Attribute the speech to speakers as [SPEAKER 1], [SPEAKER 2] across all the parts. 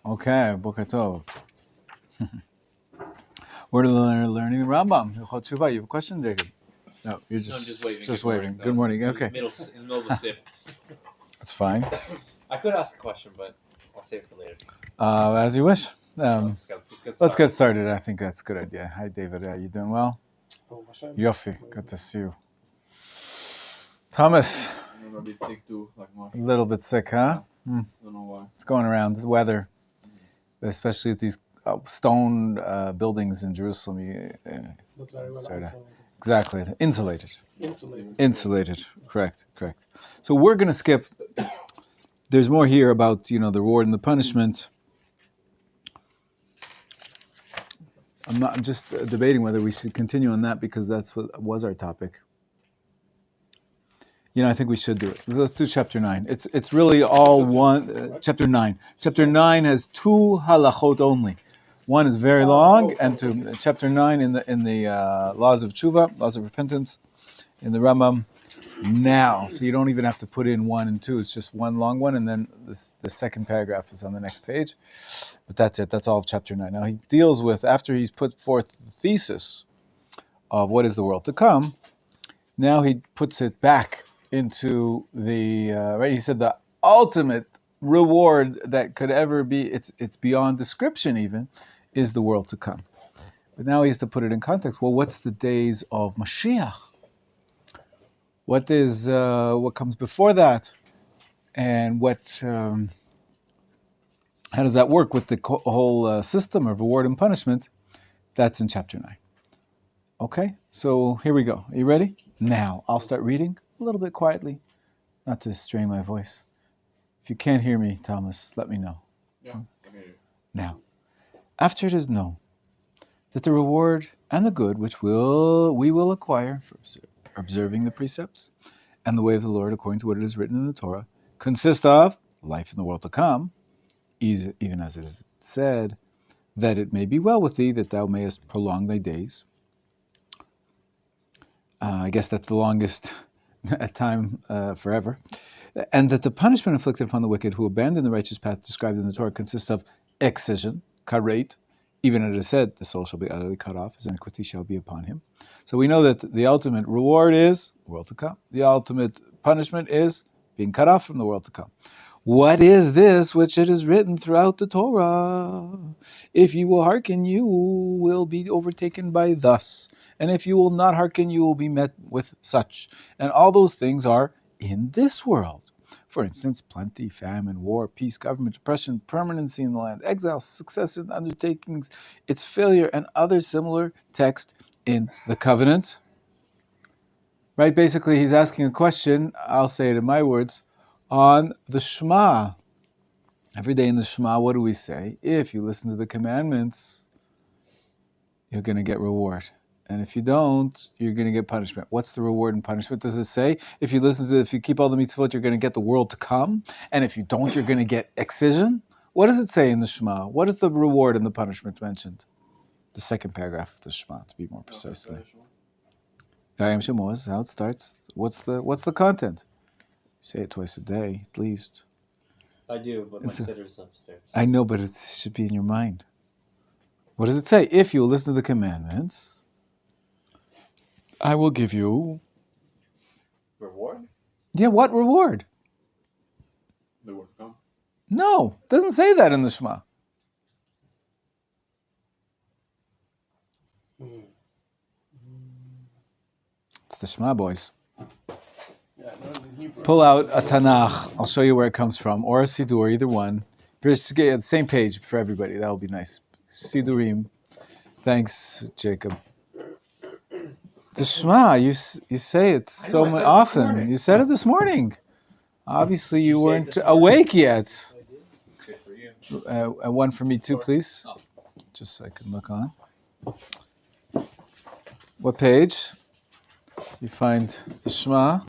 [SPEAKER 1] Okay, Boker Tov. We're learning the Rambam. Hilchot Tshuva. You have a question, Jacob? No, you're just
[SPEAKER 2] waving.
[SPEAKER 1] Just waving. Good morning. Okay.
[SPEAKER 2] In the middle of a sip.
[SPEAKER 1] That's fine.
[SPEAKER 2] I could ask a question, but I'll save it for later.
[SPEAKER 1] As you wish. Let's get started. I think that's a good idea. Hi, David. You doing well? Yofi. Good to see you. Thomas.
[SPEAKER 3] I'm a bit sick too, like Mark.
[SPEAKER 1] A little bit sick, huh?
[SPEAKER 3] Don't know why.
[SPEAKER 1] It's going around. The weather, especially with these stone buildings in Jerusalem.
[SPEAKER 4] Not very well
[SPEAKER 1] Sorta.
[SPEAKER 4] isolated.
[SPEAKER 1] Exactly. Insulated.
[SPEAKER 4] Insulated.
[SPEAKER 1] Correct. So we're going to skip. There's more here about, the reward and the punishment. I'm just debating whether we should continue on that because that's what was our topic. I think we should do it. Let's do chapter 9. It's really all one. Chapter 9. Chapter 9 has 2 halachot only. One is very long, and chapter 9 in the laws of tshuva, laws of repentance, in the Rambam. Now, so you don't even have to put in 1 and 2. It's just one long one, and then the second paragraph is on the next page. But that's it. That's all of chapter 9. Now he deals with, after he's put forth the thesis of what is the world to come, now he puts it back into the right. He said the ultimate reward that could ever be, it's beyond description even, is the world to come. But now he has to put it in context. Well, what's the days of Mashiach? What comes before that, and how does that work with the whole system of reward and punishment? That's in chapter 9. Okay, so here we go. Are you ready? Now I'll start reading a little bit quietly, not to strain my voice. If you can't hear me, Thomas, let me know.
[SPEAKER 3] Yeah, I hear you.
[SPEAKER 1] Now, after it is known that the reward and the good which we will acquire for observing the precepts and the way of the Lord according to what it is written in the Torah consist of life in the world to come, even as it is said, that it may be well with thee, that thou mayest prolong thy days. I guess that's the longest time forever. And that the punishment inflicted upon the wicked who abandon the righteous path described in the Torah consists of excision, karet, even as it is said, the soul shall be utterly cut off, his iniquity shall be upon him. So we know that the ultimate reward is the world to come. The ultimate punishment is being cut off from the world to come. What is this which it is written throughout the Torah? If you will hearken, you will be overtaken by thus. And if you will not hearken, you will be met with such. And all those things are in this world. For instance, plenty, famine, war, peace, government, oppression, permanency in the land, exile, success in undertakings, its failure, and other similar text in the covenant. Right, basically he's asking a question, I'll say it in my words, on the Shema. Every day in the Shema, what do we say? If you listen to the commandments, you're going to get reward. And if you don't, you're going to get punishment. What's the reward and punishment? Does it say, if you keep all the mitzvot, you're going to get the world to come? And if you don't, you're going to get excision? What does it say in the Shema? What is the reward and the punishment mentioned? The second paragraph of the Shema, to be more precisely. Vayam Shemo is how it starts. What's the content? Say it twice a day, at least.
[SPEAKER 2] I do, but my sitter's upstairs.
[SPEAKER 1] I know, but it should be in your mind. What does it say? If you listen to the commandments, I will give you...
[SPEAKER 2] Reward?
[SPEAKER 1] Yeah, what reward?
[SPEAKER 3] The world to come.
[SPEAKER 1] No, it doesn't say that in the Shema. It's the Shema, boys. Pull out a Tanakh. I'll show you where it comes from, or a Sidur, either one. Just get the same page for everybody. That will be nice. Sidurim. Thanks, Jacob. The Shema, you say it so often. You said it this morning. Obviously, you weren't awake yet.
[SPEAKER 3] Good for you.
[SPEAKER 1] One for me too, please. Just so I can look on. What page? You find the Shema.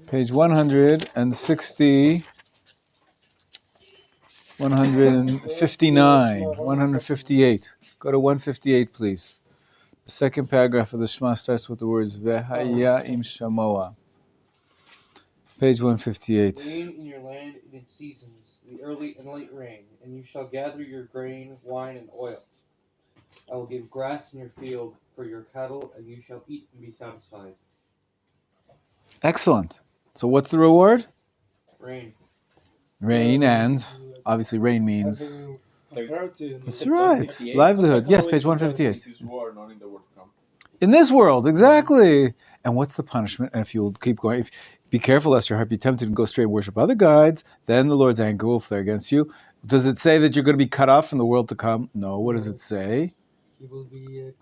[SPEAKER 1] Page 160, 159, 158. Go to 158, please. The second paragraph of the Shema starts with the words Vehaya im Shamoa. Page 158.
[SPEAKER 5] Rain in your land in its seasons, the early and late rain, and you shall gather your grain, wine, and oil. I will give grass in your field for your cattle, and you shall eat and be satisfied.
[SPEAKER 1] Excellent. So what's the reward?
[SPEAKER 5] Rain.
[SPEAKER 1] Rain, and obviously rain means...
[SPEAKER 4] Having prosperity.
[SPEAKER 1] That's
[SPEAKER 2] Page
[SPEAKER 1] right.
[SPEAKER 2] 158?
[SPEAKER 1] Livelihood. Yes, page 158.
[SPEAKER 3] This war, not in the world to come.
[SPEAKER 1] In this world, exactly. And what's the punishment? And if you'll keep going, be careful lest your heart be tempted and go astray and worship other gods, then the Lord's anger will flare against you. Does it say that you're going to be cut off from the world to come? No. What does it say?
[SPEAKER 4] He will be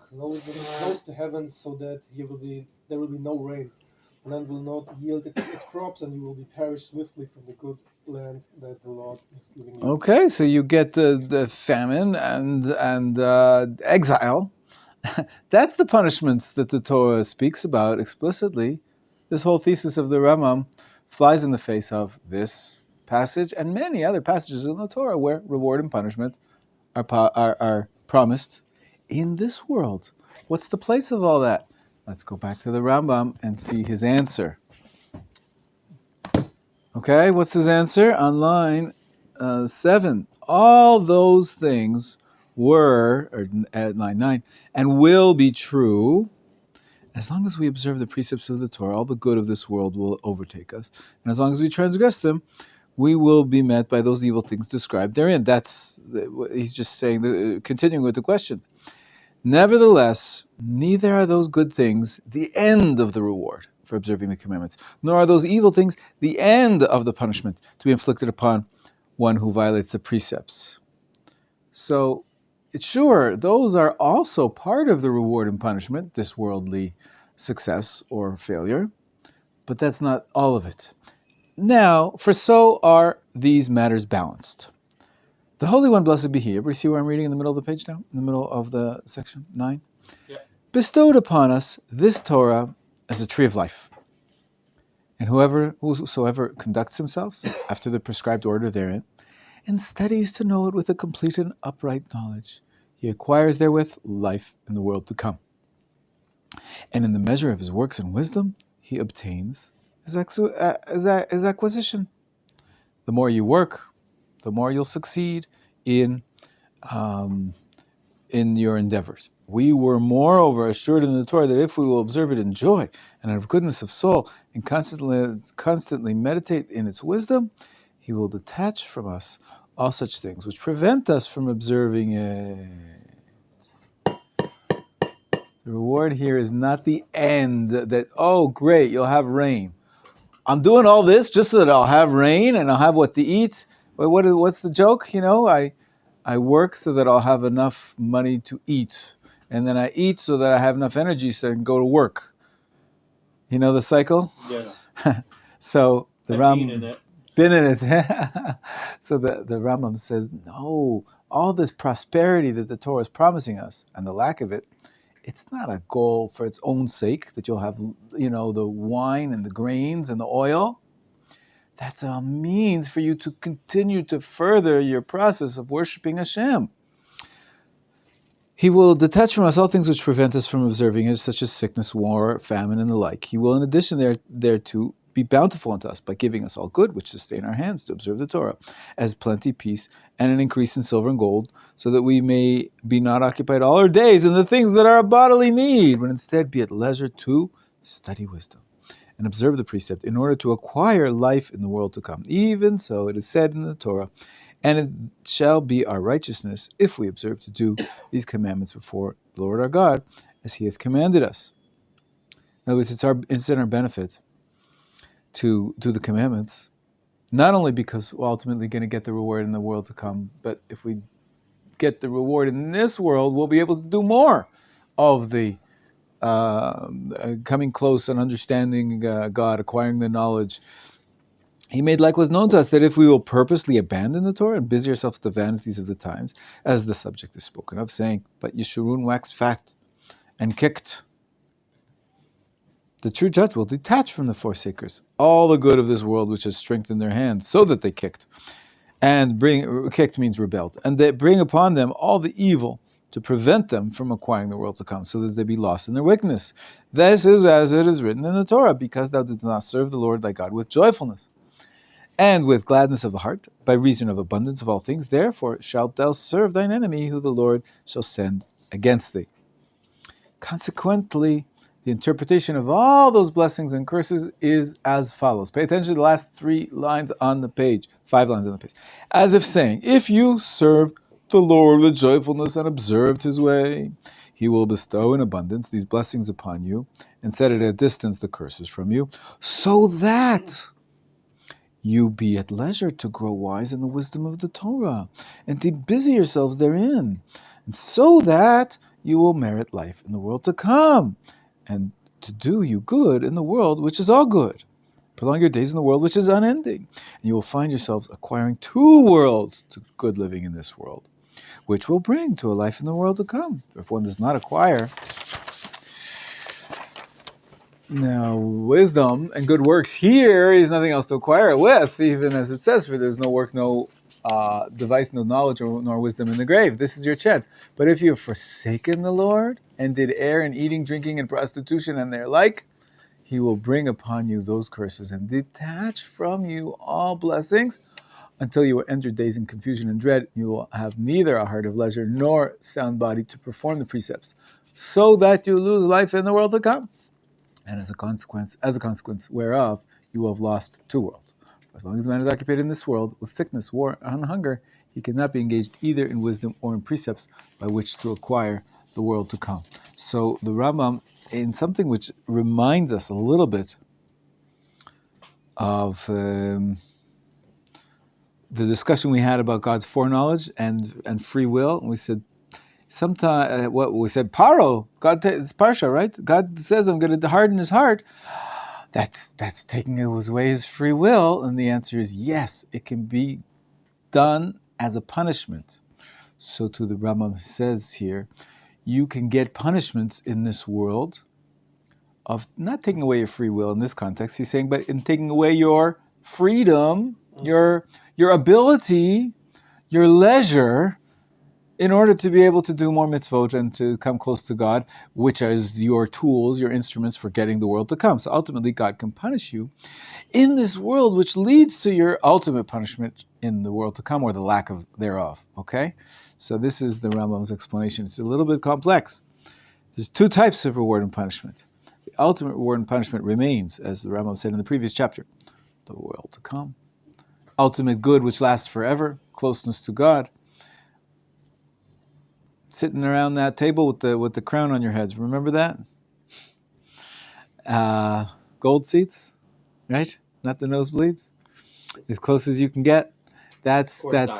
[SPEAKER 4] close to heaven, so that there will be no rain. Land will not yield its crops, and you will be perished swiftly from the good land that the Lord is giving you.
[SPEAKER 1] Okay, so you get the famine and exile. That's the punishments that the Torah speaks about explicitly. This whole thesis of the Rambam flies in the face of this passage and many other passages in the Torah where reward and punishment are promised in this world. What's the place of all that? Let's go back to the Rambam and see his answer. Okay, what's his answer? On line 7. All those things were, or at line 9, and will be true as long as we observe the precepts of the Torah. All the good of this world will overtake us. And as long as we transgress them, we will be met by those evil things described therein. He's just saying, continuing with the question. Nevertheless, neither are those good things the end of the reward for observing the commandments, nor are those evil things the end of the punishment to be inflicted upon one who violates the precepts. So, sure, those are also part of the reward and punishment, this worldly success or failure, but that's not all of it. Now, for so are these matters balanced. The Holy One, blessed be He. Everybody see where I'm reading in the middle of the page now? In the middle of the section 9?
[SPEAKER 2] Yeah.
[SPEAKER 1] Bestowed upon us this Torah as a tree of life. And whosoever conducts himself after the prescribed order therein, and studies to know it with a complete and upright knowledge, he acquires therewith life in the world to come. And in the measure of his works and wisdom, he obtains his acquisition. The more you work, the more you'll succeed in your endeavors. We were moreover assured in the Torah that if we will observe it in joy and out of goodness of soul and constantly meditate in its wisdom, he will detach from us all such things which prevent us from observing it. The reward here is not the end that, oh great, you'll have rain. I'm doing all this just so that I'll have rain and I'll have what to eat. What's the joke? I work so that I'll have enough money to eat. And then I eat so that I have enough energy so I can go to work. You know the cycle?
[SPEAKER 2] Yes.
[SPEAKER 1] So the
[SPEAKER 2] I've
[SPEAKER 1] been in it. So the Rambam says, no, all this prosperity that the Torah is promising us and the lack of it, it's not a goal for its own sake that you'll have, the wine and the grains and the oil. That's a means for you to continue to further your process of worshiping Hashem. He will detach from us all things which prevent us from observing it, such as sickness, war, famine, and the like. He will, in addition thereto, be bountiful unto us by giving us all good, which sustain our hands to observe the Torah, as plenty, peace, and an increase in silver and gold, so that we may be not occupied all our days in the things that are a bodily need, but instead be at leisure to study wisdom and observe the precept in order to acquire life in the world to come. Even so, it is said in the Torah, and it shall be our righteousness if we observe to do these commandments before the Lord our God, as He hath commanded us. In other words, it's in our benefit to do the commandments, not only because we're ultimately going to get the reward in the world to come, but if we get the reward in this world, we'll be able to do more of the coming close and understanding God, acquiring the knowledge. He made likewise known to us that if we will purposely abandon the Torah and busy ourselves with the vanities of the times, as the subject is spoken of, saying, but Yeshurun waxed fat and kicked, the true judge will detach from the forsakers all the good of this world which has strengthened their hands, so that they kicked. And kicked means rebelled. And they bring upon them all the evil to prevent them from acquiring the world to come, so that they be lost in their wickedness. This is as it is written in the Torah, because thou didst not serve the Lord thy God with joyfulness and with gladness of the heart, by reason of abundance of all things. Therefore shalt thou serve thine enemy, who the Lord shall send against thee. Consequently, the interpretation of all those blessings and curses is as follows. Pay attention to the last 3 lines on the page, 5 lines on the page. As if saying, if you served the Lord with joyfulness and observed his way, he will bestow in abundance these blessings upon you and set at a distance the curses from you, so that you be at leisure to grow wise in the wisdom of the Torah and to busy yourselves therein, and so that you will merit life in the world to come, and to do you good in the world which is all good. Prolong your days in the world which is unending, and you will find yourselves acquiring 2 worlds to good living in this world, which will bring to a life in the world to come. If one does not acquire now wisdom and good works here, is nothing else to acquire it with, even as it says, for there's no work, no device, no knowledge, nor wisdom in the grave. This is your chance. But if you have forsaken the Lord and did err in eating, drinking, and prostitution and their like, he will bring upon you those curses and detach from you all blessings, until you will enter days in confusion and dread. You will have neither a heart of leisure nor sound body to perform the precepts, so that you lose life in the world to come. And as a consequence whereof, you will have lost 2 worlds. As long as man is occupied in this world with sickness, war, and hunger, he cannot be engaged either in wisdom or in precepts by which to acquire the world to come. So the Rambam, in something which reminds us a little bit of the discussion we had about God's foreknowledge and free will, and we said, sometimes what we said, Paro, it's Parsha, right? God says, I'm going to harden his heart. That's taking away his free will, and the answer is yes, it can be done as a punishment. So to the Rambam says here, you can get punishments in this world of not taking away your free will in this context. He's saying, but in taking away your freedom, your ability, your leisure, in order to be able to do more mitzvot and to come close to God, which is your tools, your instruments for getting the world to come. So ultimately, God can punish you in this world, which leads to your ultimate punishment in the world to come, or the lack of thereof. Okay? So this is the Rambam's explanation. It's a little bit complex. There's 2 types of reward and punishment. The ultimate reward and punishment remains, as the Rambam said in the previous chapter, the world to come. Ultimate good, which lasts forever, closeness to God. Sitting around that table with the crown on your heads. Remember that? Gold seats, right? Not the nosebleeds. As close as you can get. That's it.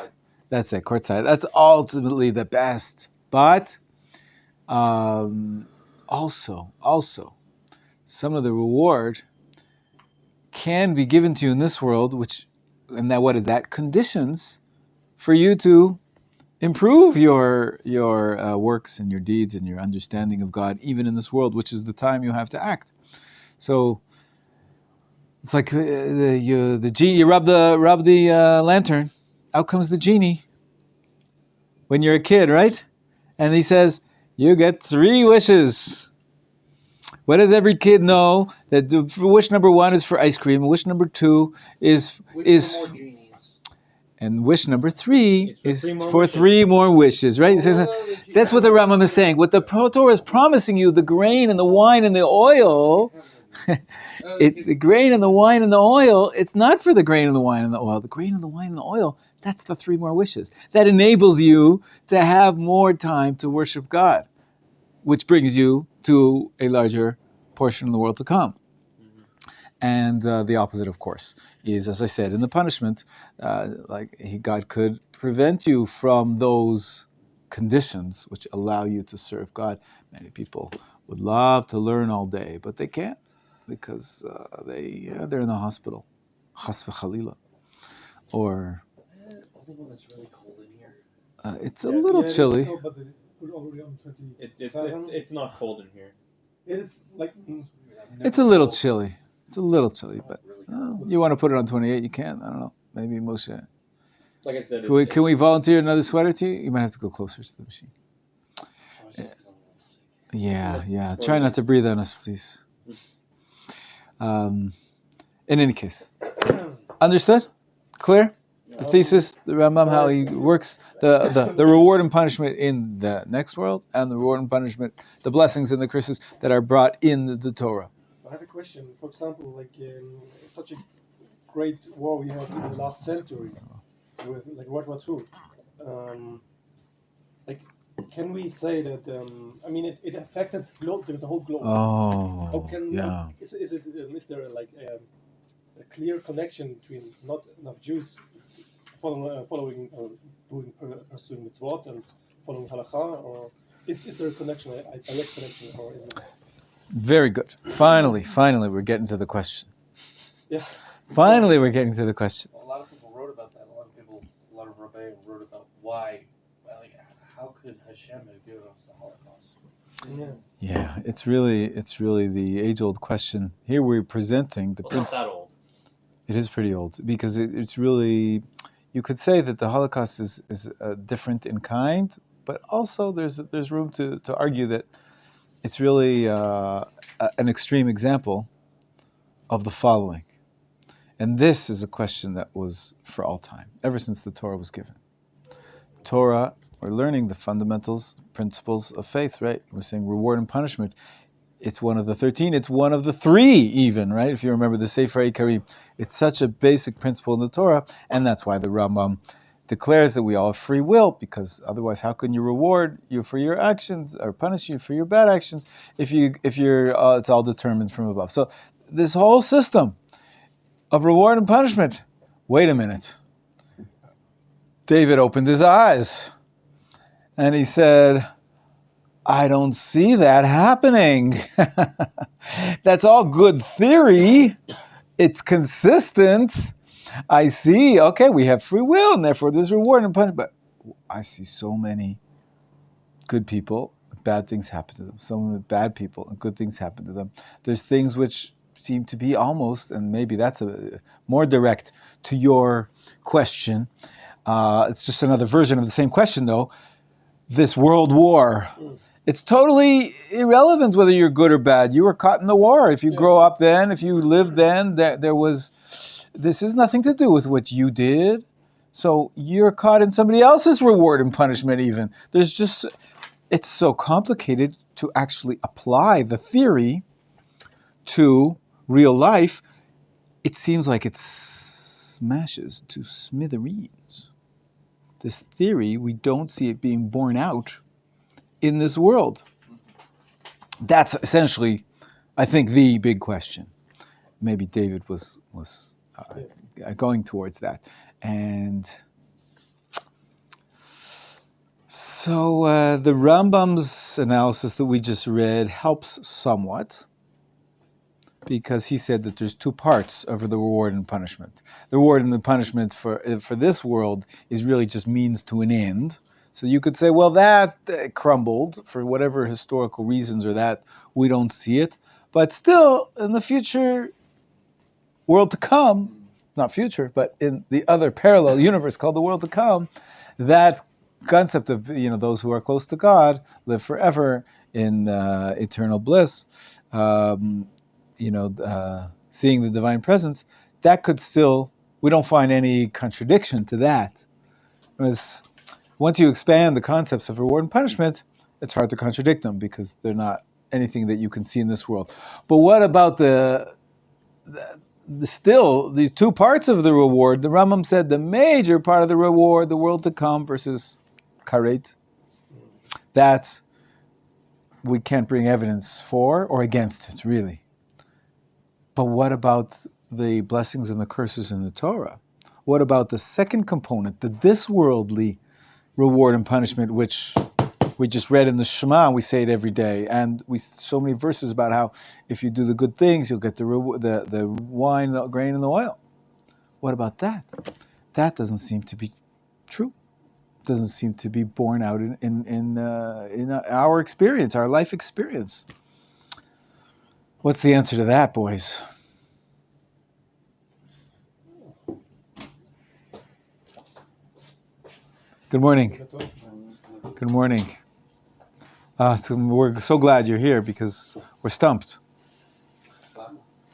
[SPEAKER 1] Courtside. That's ultimately the best. But also, some of the reward can be given to you in this world, what is that? Conditions for you to improve your works and your deeds and your understanding of God, even in this world, which is the time you have to act. So it's like the genie. You rub the lantern, out comes the genie. When you're a kid, right? And he says, "You get 3 wishes." What does every kid know? That wish number 1 is for ice cream. Wish number 2 is and wish number 3 is for 3 more wishes, right? It says, that's what the Rambam is saying. What the Torah is promising you, the grain and the wine and the oil, the grain and the wine and the oil, it's not for the grain and the wine and the oil. The grain and the wine and the oil, that's the 3 more wishes. That enables you to have more time to worship God, which brings you to a larger portion of the world to come. And the opposite, of course, is, as I said, in the punishment, God could prevent you from those conditions which allow you to serve God. Many people would love to learn all day, but they can't because they're in the hospital, chas v'chalila, or
[SPEAKER 5] it's really cold in here.
[SPEAKER 1] it's a little chilly.
[SPEAKER 2] It's not cold in here.
[SPEAKER 4] It's like
[SPEAKER 1] It's a little chilly. It's a little chilly, but you want to put it on 28, you can. I don't know. Maybe Moshe.
[SPEAKER 2] Like I said,
[SPEAKER 1] Can we volunteer another sweater to you? You might have to go closer to the machine. Yeah. Try not to breathe on us, please. In any case, understood? Clear? The thesis, the Rambam, how he works, the reward and punishment in the next world, and the reward and punishment, the blessings and the curses that are brought in the Torah.
[SPEAKER 4] I have a question. For example, like such a great war we had in the last century with like World War II. Like, can we say that? I mean, it affected the whole globe.
[SPEAKER 1] Oh,
[SPEAKER 4] How can
[SPEAKER 1] yeah.
[SPEAKER 4] is there like a clear connection between not enough Jews following pursuing mitzvot and following halakha, or is there a connection, a direct connection, or is it?
[SPEAKER 1] Very good. Finally, we're getting to the question.
[SPEAKER 4] Yeah.
[SPEAKER 1] Finally, we're getting to the question.
[SPEAKER 5] Well, a lot of people wrote about that. A lot of Rabbi wrote about why. Like, how could Hashem have given us the Holocaust?
[SPEAKER 1] Yeah, it's really the age-old question. Here we're presenting the
[SPEAKER 2] Well, it's not that old.
[SPEAKER 1] It is pretty old because it's really, you could say that the Holocaust is different in kind, but also there's room to argue that it's really an extreme example of the following. And this is a question that was for all time, ever since the Torah was given. Torah, we're learning the fundamentals, principles of faith, right? We're saying reward and punishment. It's one of the 13. It's one of the 3 even, right? If you remember the Sefer Ikarim. It's such a basic principle in the Torah, and that's why the Rambam declares that we all have free will, because otherwise how can you reward you for your actions or punish you for your bad actions if you're it's all determined from above. So this whole system of reward and punishment, wait a minute. David opened his eyes and he said, I don't see that happening. That's all good theory. It's consistent. I see, okay, we have free will, and therefore there's reward and punishment. But I see so many good people, bad things happen to them. So many bad people, and good things happen to them. There's things which seem to be almost, and maybe that's a more direct to your question. It's just another version of the same question, though. This world war. It's totally irrelevant whether you're good or bad. You were caught in the war. If you grow up then, if you lived then, this has nothing to do with what you did. So you're caught in somebody else's reward and punishment even. It's so complicated to actually apply the theory to real life. It seems like it smashes to smithereens. This theory, we don't see it being borne out in this world. That's essentially, I think, the big question. Maybe David was going towards that. And so the Rambam's analysis that we just read helps somewhat, because he said that there's 2 parts of the reward and punishment. The reward and the punishment for this world is really just means to an end. So you could say, well, that crumbled for whatever historical reasons, or that we don't see it. But still, in the future world to come, not future, but in the other parallel universe called the world to come, that concept of those who are close to God live forever in eternal bliss, seeing the divine presence, that could still, we don't find any contradiction to that. Whereas once you expand the concepts of reward and punishment, it's hard to contradict them because they're not anything that you can see in this world. But what about still these 2 parts of the reward? The Rambam said the major part of the reward, the world to come versus karet, that we can't bring evidence for or against it, really. But what about the blessings and the curses in the Torah? What about the second component, the this worldly reward and punishment, which we just read in the Shema, and we say it every day, and we so many verses about how if you do the good things, you'll get the wine, the grain, and the oil. What about that? That doesn't seem to be true. Doesn't seem to be borne out in our experience, our life experience. What's the answer to that, boys? Good morning. Good morning. So we're so glad you're here because we're stumped.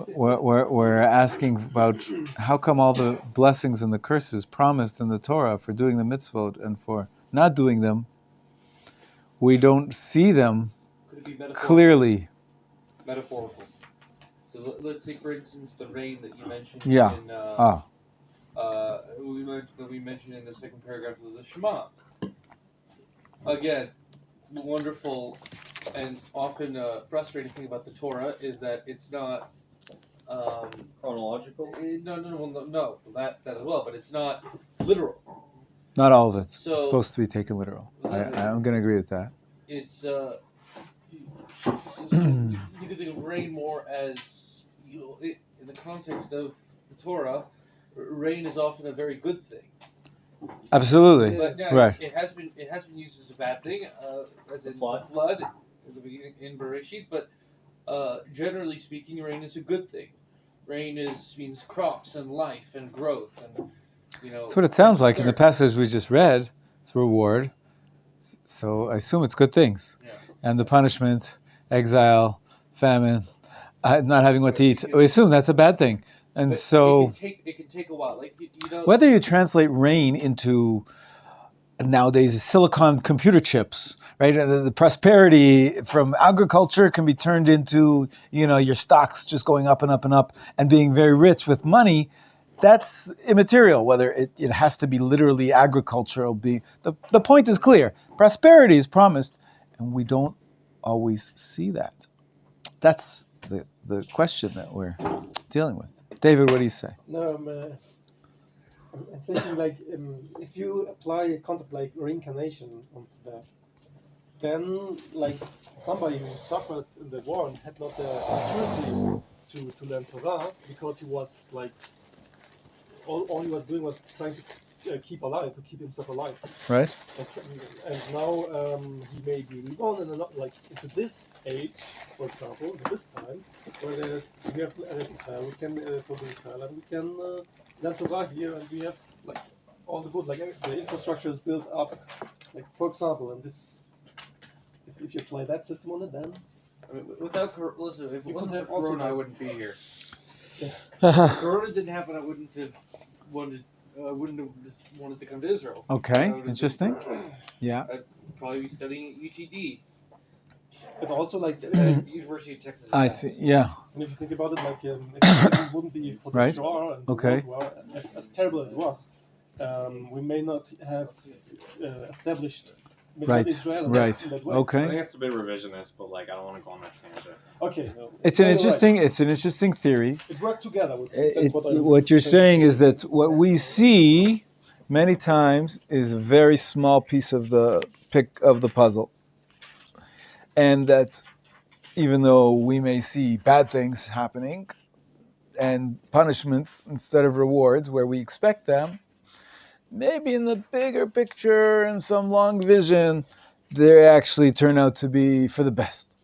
[SPEAKER 1] We're asking about how come all the blessings and the curses promised in the Torah for doing the mitzvot and for not doing them, we don't see them
[SPEAKER 5] Could it be metaphorical?
[SPEAKER 1] clearly.
[SPEAKER 5] Metaphorical. So let's say, for instance, the rain that you mentioned.
[SPEAKER 1] Yeah.
[SPEAKER 5] We mentioned in the second paragraph of the Shema. Again, the wonderful and often frustrating thing about the Torah is that it's not
[SPEAKER 2] Chronological?
[SPEAKER 5] No, that as well, but it's not literal.
[SPEAKER 1] Not all of it's
[SPEAKER 5] So-
[SPEAKER 1] supposed to be taken literal. I'm going to agree with that.
[SPEAKER 5] It's so you can think of rain more as in the context of the Torah. Rain is often a very good thing.
[SPEAKER 1] Absolutely.
[SPEAKER 5] But yeah,
[SPEAKER 1] Right.
[SPEAKER 5] it has been used as a bad thing, as in
[SPEAKER 2] Flood.
[SPEAKER 5] flood, as the beginning in Bereshit. But generally speaking, rain is a good thing. Rain means crops and life and growth and
[SPEAKER 1] That's what it sounds like in the passage we just read. It's reward. So I assume it's good things.
[SPEAKER 5] Yeah.
[SPEAKER 1] And the punishment, exile, famine, not having what to eat. We assume that's a bad thing. And
[SPEAKER 5] But
[SPEAKER 1] so
[SPEAKER 5] it can take a while. Like
[SPEAKER 1] whether you translate rain into nowadays silicon computer chips, right? The prosperity from agriculture can be turned into, your stocks just going up and up and up and being very rich with money. That's immaterial, whether it has to be literally agricultural. The point is clear. Prosperity is promised, and we don't always see that. That's the question that we're dealing with. David, what do you say?
[SPEAKER 4] No, I'm thinking like if you apply a concept like reincarnation onto that, then like somebody who suffered in the war and had not the opportunity to learn Torah because he was like all he was doing was trying to keep himself alive.
[SPEAKER 1] Right?
[SPEAKER 4] And now he may be reborn and not like into this age, for example, into this time, where we have Israel, we can go to Israel and we can learn Torah here, and we have like all the good, like the infrastructure is built up, like for example, and this, if you apply that system on it, then
[SPEAKER 5] without listen, if it
[SPEAKER 4] You
[SPEAKER 5] wasn't
[SPEAKER 4] could have
[SPEAKER 5] for
[SPEAKER 4] also
[SPEAKER 5] Corona, I
[SPEAKER 4] done-
[SPEAKER 5] wouldn't be here. If Corona didn't happen, I wouldn't have just wanted to come to Israel.
[SPEAKER 1] Okay,
[SPEAKER 5] I would've
[SPEAKER 1] interesting.
[SPEAKER 5] been-
[SPEAKER 1] Yeah.
[SPEAKER 5] I'd probably be studying at UTD,
[SPEAKER 4] but also like
[SPEAKER 5] University of Texas.
[SPEAKER 1] I see. Yeah.
[SPEAKER 4] and if you think about it, like if it wouldn't be for the
[SPEAKER 1] Right.
[SPEAKER 4] Shoah and
[SPEAKER 1] Okay.
[SPEAKER 4] the World War, as terrible as it was, we may not have established
[SPEAKER 1] Right.
[SPEAKER 4] Israel in
[SPEAKER 1] Right.
[SPEAKER 4] that way.
[SPEAKER 3] I
[SPEAKER 1] Okay.
[SPEAKER 3] think it's a bit revisionist, but like I don't want to go on that tangent.
[SPEAKER 4] Okay. No.
[SPEAKER 1] It's an
[SPEAKER 4] No, you're right.
[SPEAKER 1] interesting theory.
[SPEAKER 4] It worked together. That's
[SPEAKER 1] What you're saying is that what we see many times is a very small piece of the puzzle, and that even though we may see bad things happening and punishments instead of rewards where we expect them, maybe in the bigger picture and some long vision, they actually turn out to be for the best.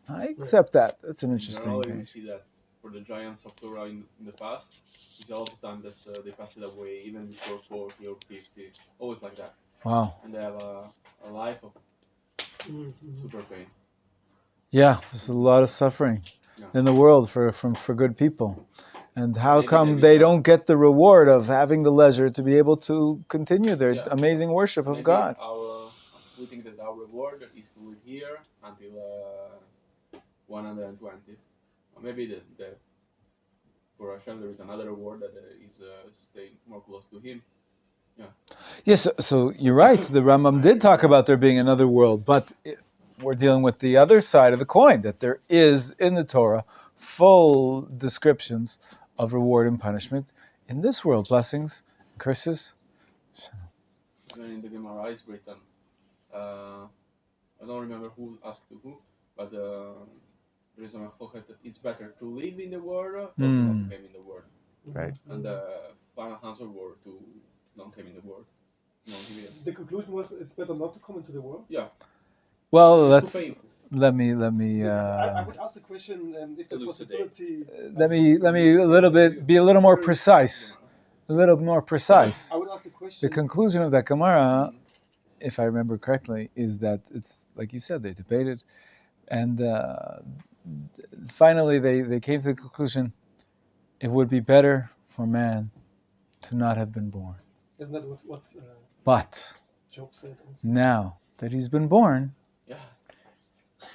[SPEAKER 1] I accept that. That's an interesting
[SPEAKER 3] Generally, we
[SPEAKER 1] thing.
[SPEAKER 3] see that for the giants of Torah in the past, it's all the time that they pass it away, even before 40 or 50, always like that.
[SPEAKER 1] Wow.
[SPEAKER 3] And they have a life of super pain.
[SPEAKER 1] Yeah, there's a lot of suffering in the world for good people. And how
[SPEAKER 3] Maybe
[SPEAKER 1] come
[SPEAKER 3] every
[SPEAKER 1] they
[SPEAKER 3] time.
[SPEAKER 1] don't get the reward of having the leisure to be able to continue their
[SPEAKER 3] Yeah.
[SPEAKER 1] amazing worship of
[SPEAKER 3] Maybe
[SPEAKER 1] God?
[SPEAKER 3] We think that our reward is to live here until 120. Or maybe for Hashem there is another reward that is staying more close to Him.
[SPEAKER 1] Yes, so you're right. The Rambam did talk about there being another world, but we're dealing with the other side of the coin, that there is in the Torah full descriptions of reward and punishment in this world, blessings, curses.
[SPEAKER 3] Even in the Gemara is written, I don't remember who asked to who, but there is a machloket that it's better to live in the world or to not come in the world.
[SPEAKER 1] Right.
[SPEAKER 3] And the final answer were to don't come in the world. No,
[SPEAKER 4] The conclusion was it's better not to come into the world.
[SPEAKER 3] yeah.
[SPEAKER 1] Well,
[SPEAKER 3] It's too painful.
[SPEAKER 1] let me
[SPEAKER 4] I would ask the question if the
[SPEAKER 3] Elucidate.
[SPEAKER 4] possibility.
[SPEAKER 1] let me a little bit be a little more precise. A little more precise.
[SPEAKER 4] I would ask the question.
[SPEAKER 1] The conclusion of that Gemara if I remember correctly, is that it's like you said, they debated, and finally they came to the conclusion it would be better for man to not have been born.
[SPEAKER 4] Isn't that what
[SPEAKER 1] But
[SPEAKER 4] Job said? Also?
[SPEAKER 1] now that he's been born,
[SPEAKER 3] Yeah.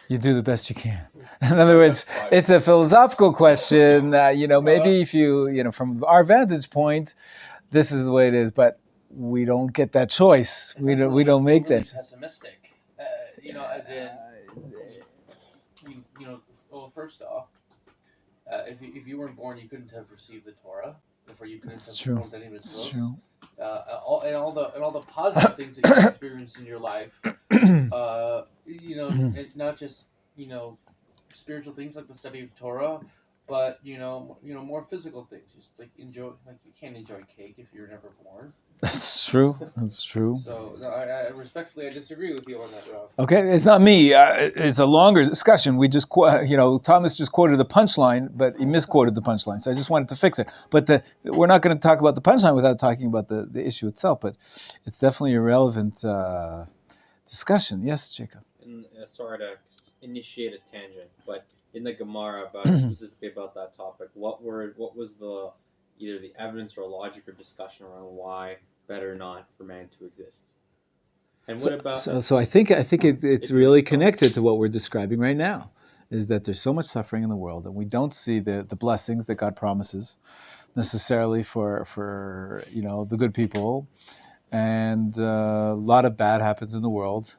[SPEAKER 1] you do the best you can. In other words, it's a philosophical question. Maybe if you from our vantage point, this is the way it is, but we don't get that choice. We don't make
[SPEAKER 5] really
[SPEAKER 1] that.
[SPEAKER 5] Pessimistic, as in, well, first off, if you weren't born, you couldn't have received the Torah. Therefore, you couldn't
[SPEAKER 1] It's
[SPEAKER 5] have
[SPEAKER 1] true.
[SPEAKER 5] performed any of its
[SPEAKER 1] It's
[SPEAKER 5] rules.
[SPEAKER 1] true.
[SPEAKER 5] All the positive things that you experience in your life, and not just spiritual things like the study of Torah, but more physical things. Just like you can't enjoy cake if you're never born.
[SPEAKER 1] That's true. That's true.
[SPEAKER 5] So I respectfully disagree with you on that, Rob.
[SPEAKER 1] Okay, it's not me. It's a longer discussion. We just, Thomas just quoted the punchline, but he misquoted the punchline. So I just wanted to fix it. But we're not going to talk about the punchline without talking about the issue itself. But it's definitely a relevant discussion. Yes, Jacob.
[SPEAKER 2] And sorry to initiate a tangent, but in the Gemara, specifically about that topic, what was either the evidence or logic or discussion around why better not for man to exist? And what about?
[SPEAKER 1] So I think it's really connected to what we're describing right now, is that there's so much suffering in the world, and we don't see the blessings that God promises necessarily for the good people, and a lot of bad happens in the world,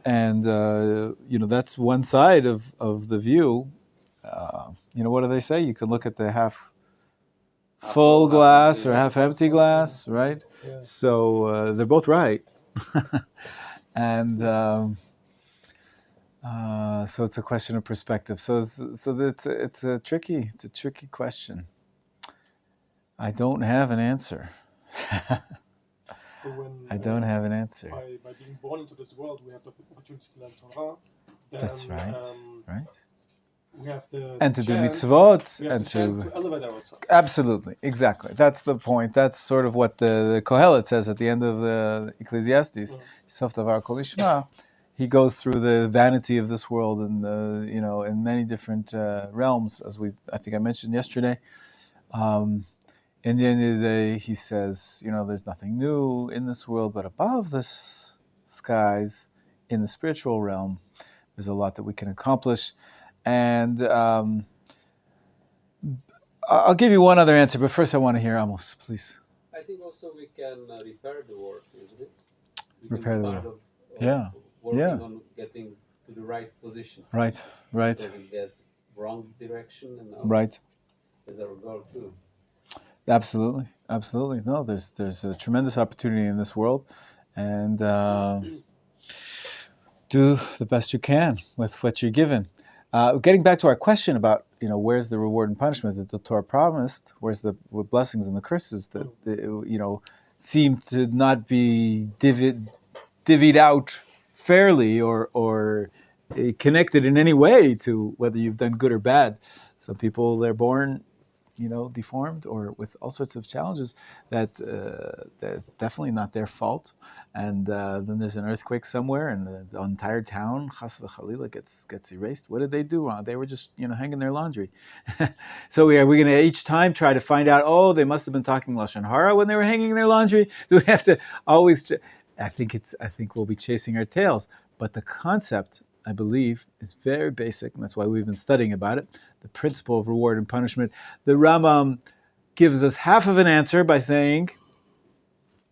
[SPEAKER 1] and that's one side of the view. What do they say? You can look at the half full glass or half empty glass, right?
[SPEAKER 4] Yeah.
[SPEAKER 1] So they're both right, and so it's a question of perspective. So it's a tricky question. I don't have an answer.
[SPEAKER 4] So when
[SPEAKER 1] I don't have an answer.
[SPEAKER 4] by being born into this world, we have the opportunity to learn Torah. Then,
[SPEAKER 1] That's right. Right.
[SPEAKER 4] We have the
[SPEAKER 1] And to do
[SPEAKER 4] chance,
[SPEAKER 1] mitzvot
[SPEAKER 4] we have
[SPEAKER 1] and
[SPEAKER 4] the chance to elevate ourselves.
[SPEAKER 1] Absolutely, exactly. That's the point. That's sort of what the Kohelet says at the end of the Ecclesiastes. Sof davar kol ishma. He goes through the vanity of this world and in many different realms, as I think I mentioned yesterday. In the end of the day, he says, there's nothing new in this world, but above the skies, in the spiritual realm, there's a lot that we can accomplish. And I'll give you one other answer, but first I want to hear Amos, please.
[SPEAKER 6] I think also we can repair the world, isn't it?
[SPEAKER 1] Repair the world.
[SPEAKER 6] Working on getting to the right position.
[SPEAKER 1] Right.
[SPEAKER 6] So we get wrong direction, and
[SPEAKER 1] right.
[SPEAKER 6] Is our goal too.
[SPEAKER 1] Absolutely. No, there's a tremendous opportunity in this world, and do the best you can with what you're given. Getting back to our question about where's the reward and punishment that the Torah promised, where's the blessings and the curses that seem to not be divvied out fairly or connected in any way to whether you've done good or bad. Some people, they're born deformed or with all sorts of challenges that's definitely not their fault. And then there's an earthquake somewhere and the entire town, chas v'chalila, gets erased. What did they do wrong? They were just, hanging their laundry. So we're going to each time try to find out, they must have been talking Lashon Hara when they were hanging their laundry. Do we have to always, I think we'll be chasing our tails. But the concept, I believe, is very basic, and that's why we've been studying about it, the principle of reward and punishment. The Rambam gives us half of an answer by saying,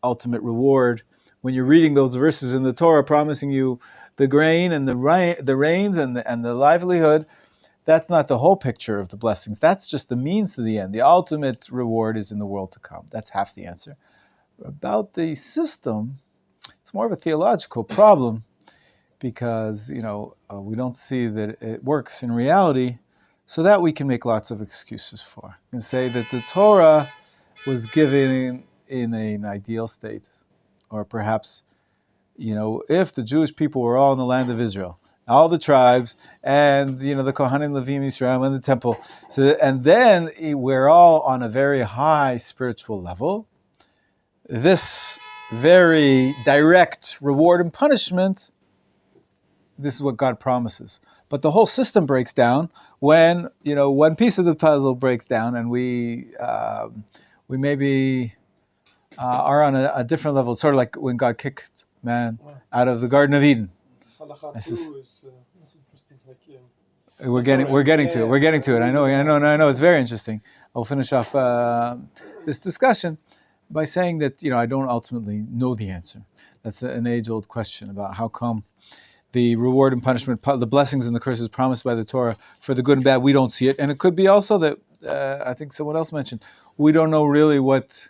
[SPEAKER 1] ultimate reward, when you're reading those verses in the Torah promising you the grain and the rains and the livelihood, that's not the whole picture of the blessings. That's just the means to the end. The ultimate reward is in the world to come. That's half the answer. About the system, it's more of a theological problem, because we don't see that it works in reality, so that we can make lots of excuses for and say that the Torah was given in an ideal state, or perhaps if the Jewish people were all in the land of Israel, all the tribes, and the Kohanim, Levim, Yisrael, and the temple, and then we're all on a very high spiritual level. This very direct reward and punishment, this is what God promises. But the whole system breaks down when one piece of the puzzle breaks down, and we maybe are on a different level. It's sort of like when God kicked man out of the Garden of Eden.
[SPEAKER 4] Halacha
[SPEAKER 1] This
[SPEAKER 4] 2
[SPEAKER 1] is-
[SPEAKER 4] is interesting. Like,
[SPEAKER 1] We're getting to it. I know. It's very interesting. I'll finish off this discussion by saying that I don't ultimately know the answer. That's an age-old question about how come the reward and punishment, the blessings and the curses promised by the Torah for the good and bad, we don't see it. And it could be also that, I think someone else mentioned, we don't know really it's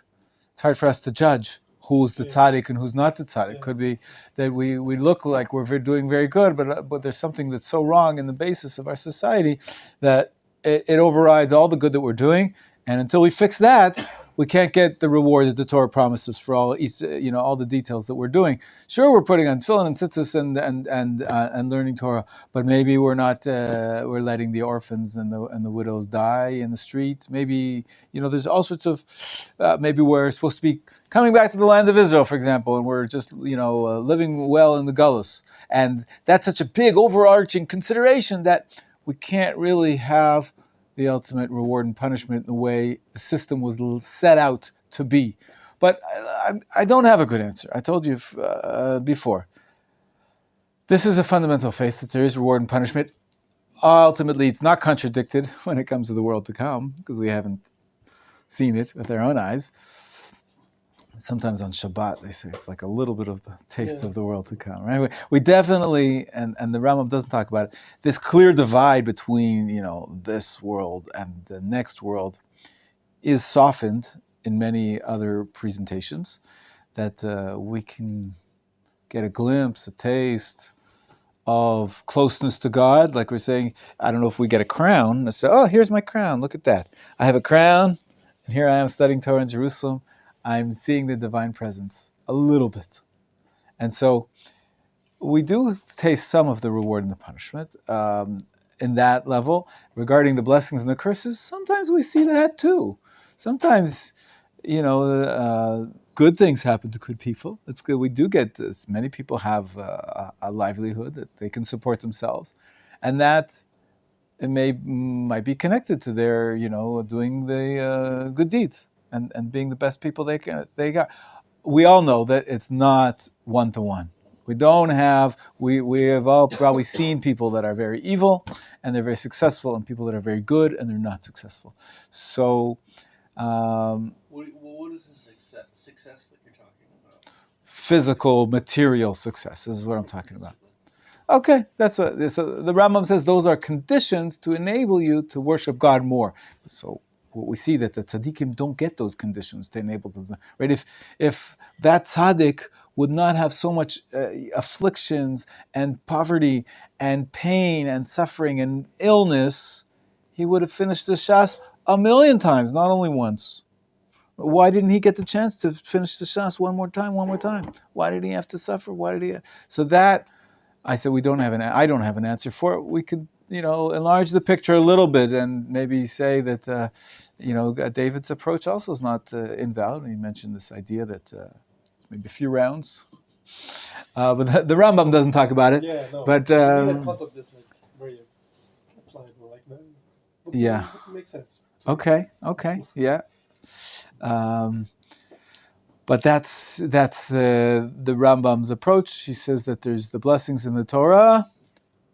[SPEAKER 1] hard for us to judge who's the tzaddik and who's not the tzaddik. It could be that we look like we're doing very good, but there's something that's so wrong in the basis of our society that it overrides all the good that we're doing. And until we fix that, we can't get the reward that the Torah promises for all the details that we're doing. Sure, we're putting on tefillin and tzitzis and learning Torah, but maybe we're not. We're letting the orphans and the widows die in the street. Maybe there's all sorts of. Maybe we're supposed to be coming back to the land of Israel, for example, and we're just living well in the gullus, and that's such a big overarching consideration that we can't really have the ultimate reward and punishment in the way the system was set out to be. But I don't have a good answer. I told you before. This is a fundamental faith that there is reward and punishment. Ultimately, it's not contradicted when it comes to the world to come, because we haven't seen it with our own eyes. Sometimes on Shabbat, they say it's like a little bit of the taste of the world to come. Right? We definitely, and the Rambam doesn't talk about it, this clear divide between this world and the next world is softened in many other presentations, that we can get a glimpse, a taste of closeness to God. Like we're saying, I don't know if we get a crown and say, oh, here's my crown, look at that. I have a crown, and here I am studying Torah in Jerusalem. I'm seeing the divine presence a little bit. And so we do taste some of the reward and the punishment in that level. Regarding the blessings and the curses, sometimes we see that too. Sometimes, good things happen to good people. It's good. We do get this. Many people have a livelihood that they can support themselves. And that it might be connected to their, doing the good deeds. And being the best people they got. We all know that it's not one-to-one. We have all probably seen people that are very evil and they're very successful, and people that are very good and they're not successful. So,
[SPEAKER 5] what is the success that you're talking about?
[SPEAKER 1] Physical, material success. This is what I'm talking about. Okay, that's what the Rambam says. Those are conditions to enable you to worship God more. So we see that the tzaddikim don't get those conditions to enable them. Right? If that tzaddik would not have so much afflictions and poverty and pain and suffering and illness, he would have finished the Shas 1,000,000 times, not only once. Why didn't he get the chance to finish the Shas one more time? Why did he have to suffer? So that, I said, I don't have an answer for it. We could, enlarge the picture a little bit and maybe say that, David's approach also is not invalid. He mentioned this idea that maybe a few rounds, but the Rambam doesn't talk about it.
[SPEAKER 4] Yeah, no.
[SPEAKER 1] But
[SPEAKER 4] that concept is very applicable, like that.
[SPEAKER 1] Yeah.
[SPEAKER 4] Makes sense.
[SPEAKER 1] Okay, yeah. But that's the Rambam's approach. He says that there's the blessings in the Torah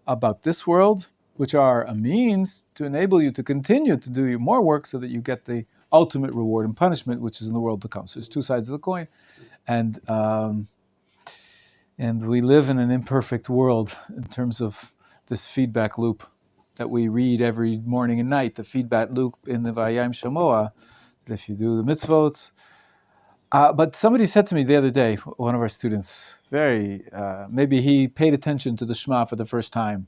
[SPEAKER 1] about this world, which are a means to enable you to continue to do more work so that you get the ultimate reward and punishment, which is in the world to come. So there's two sides of the coin. And we live in an imperfect world in terms of this feedback loop that we read every morning and night, the feedback loop in the Vayayim Shamoah, that if you do the mitzvot. But somebody said to me the other day, one of our students, maybe he paid attention to the Shema for the first time.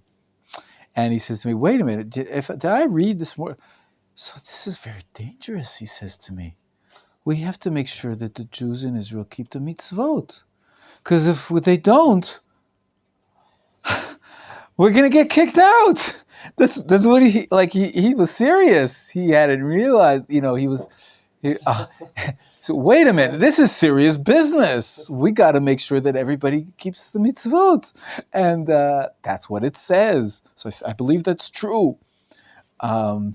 [SPEAKER 1] And he says to me, wait a minute, did I read this more? So this is very dangerous, he says to me. We have to make sure that the Jews in Israel keep the mitzvot. Because if they don't, we're going to get kicked out. That's what he was serious. He hadn't realized, he So wait a minute, this is serious business. We got to make sure that everybody keeps the mitzvot, and that's what it says. So I believe that's true. I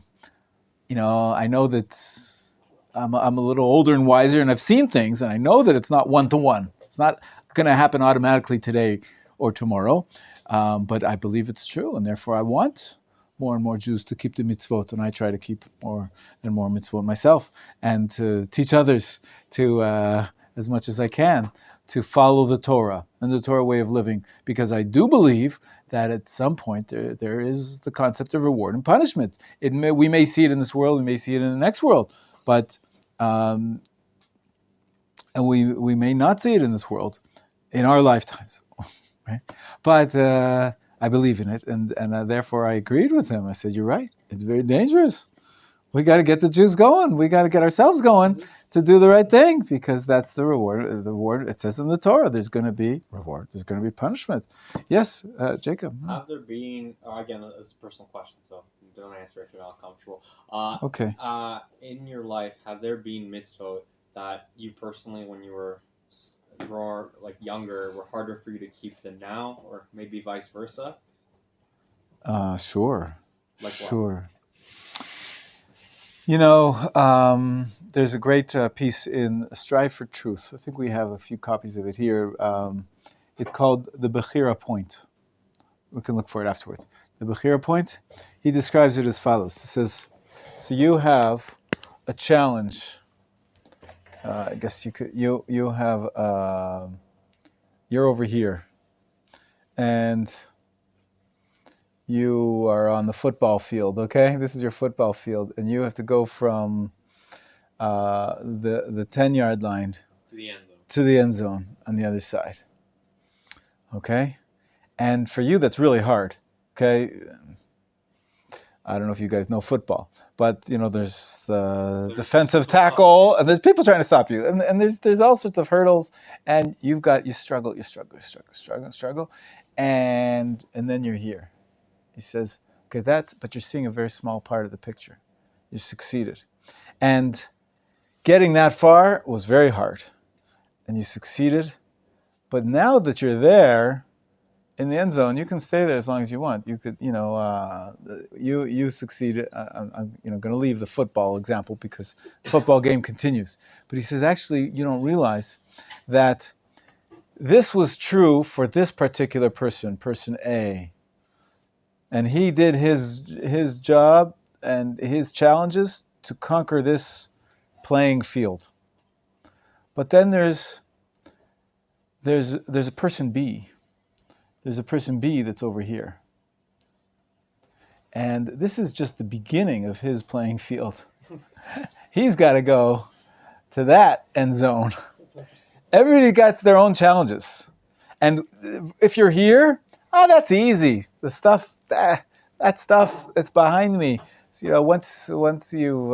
[SPEAKER 1] know that I'm a little older and wiser, and I've seen things, and I know that it's not one-to-one. It's not going to happen automatically today or tomorrow, but I believe it's true, and therefore I want more and more Jews to keep the mitzvot, and I try to keep more and more mitzvot myself, and to teach others to, as much as I can, to follow the Torah and the Torah way of living, because I do believe that at some point there is the concept of reward and punishment. We may see it in this world, we may see it in the next world, but and we may not see it in this world, in our lifetimes, right? But I believe in it, and therefore I agreed with him. I said, "You're right. It's very dangerous. We got to get the Jews going. We got to get ourselves going to do the right thing, because that's the reward. The reward, it says in the Torah, there's going to be reward. There's going to be punishment." Yes, Jacob.
[SPEAKER 2] Have there been, again, it's a personal question, so don't answer if you're not comfortable.
[SPEAKER 1] Okay.
[SPEAKER 2] In your life, have there been mitzvot that you personally, when you were more younger, were harder for you to keep than now, or maybe vice versa?
[SPEAKER 1] Sure.
[SPEAKER 2] Like
[SPEAKER 1] sure. There's a great piece in Strive for Truth. I think we have a few copies of it here. It's called the Bighira Point. We can look for it afterwards. The Bighira Point, he describes it as follows. He says, so you have a challenge. I guess you have, you're over here, and you are on the football field, okay? This is your football field, and you have to go from the 10-yard line to the end zone on the other side, okay? And for you, that's really hard, okay? I don't know if you guys know football, but there's the defensive tackle, and there's people trying to stop you, and there's all sorts of hurdles, and you struggle, and then you're here. He says, okay, but you're seeing a very small part of the picture. You succeeded, and getting that far was very hard, and you succeeded. But now that you're there in the end zone, you can stay there as long as you want. You could, you succeeded. I'm going to leave the football example because the football game continues. But he says, actually, you don't realize that this was true for this particular person A, and he did his job and his challenges to conquer this playing field. But then there's a person B. There's a person B that's over here. And this is just the beginning of his playing field. He's got to go to that end zone. Everybody got their own challenges. And if you're here, that's easy. The stuff, that stuff that's behind me. So, once you've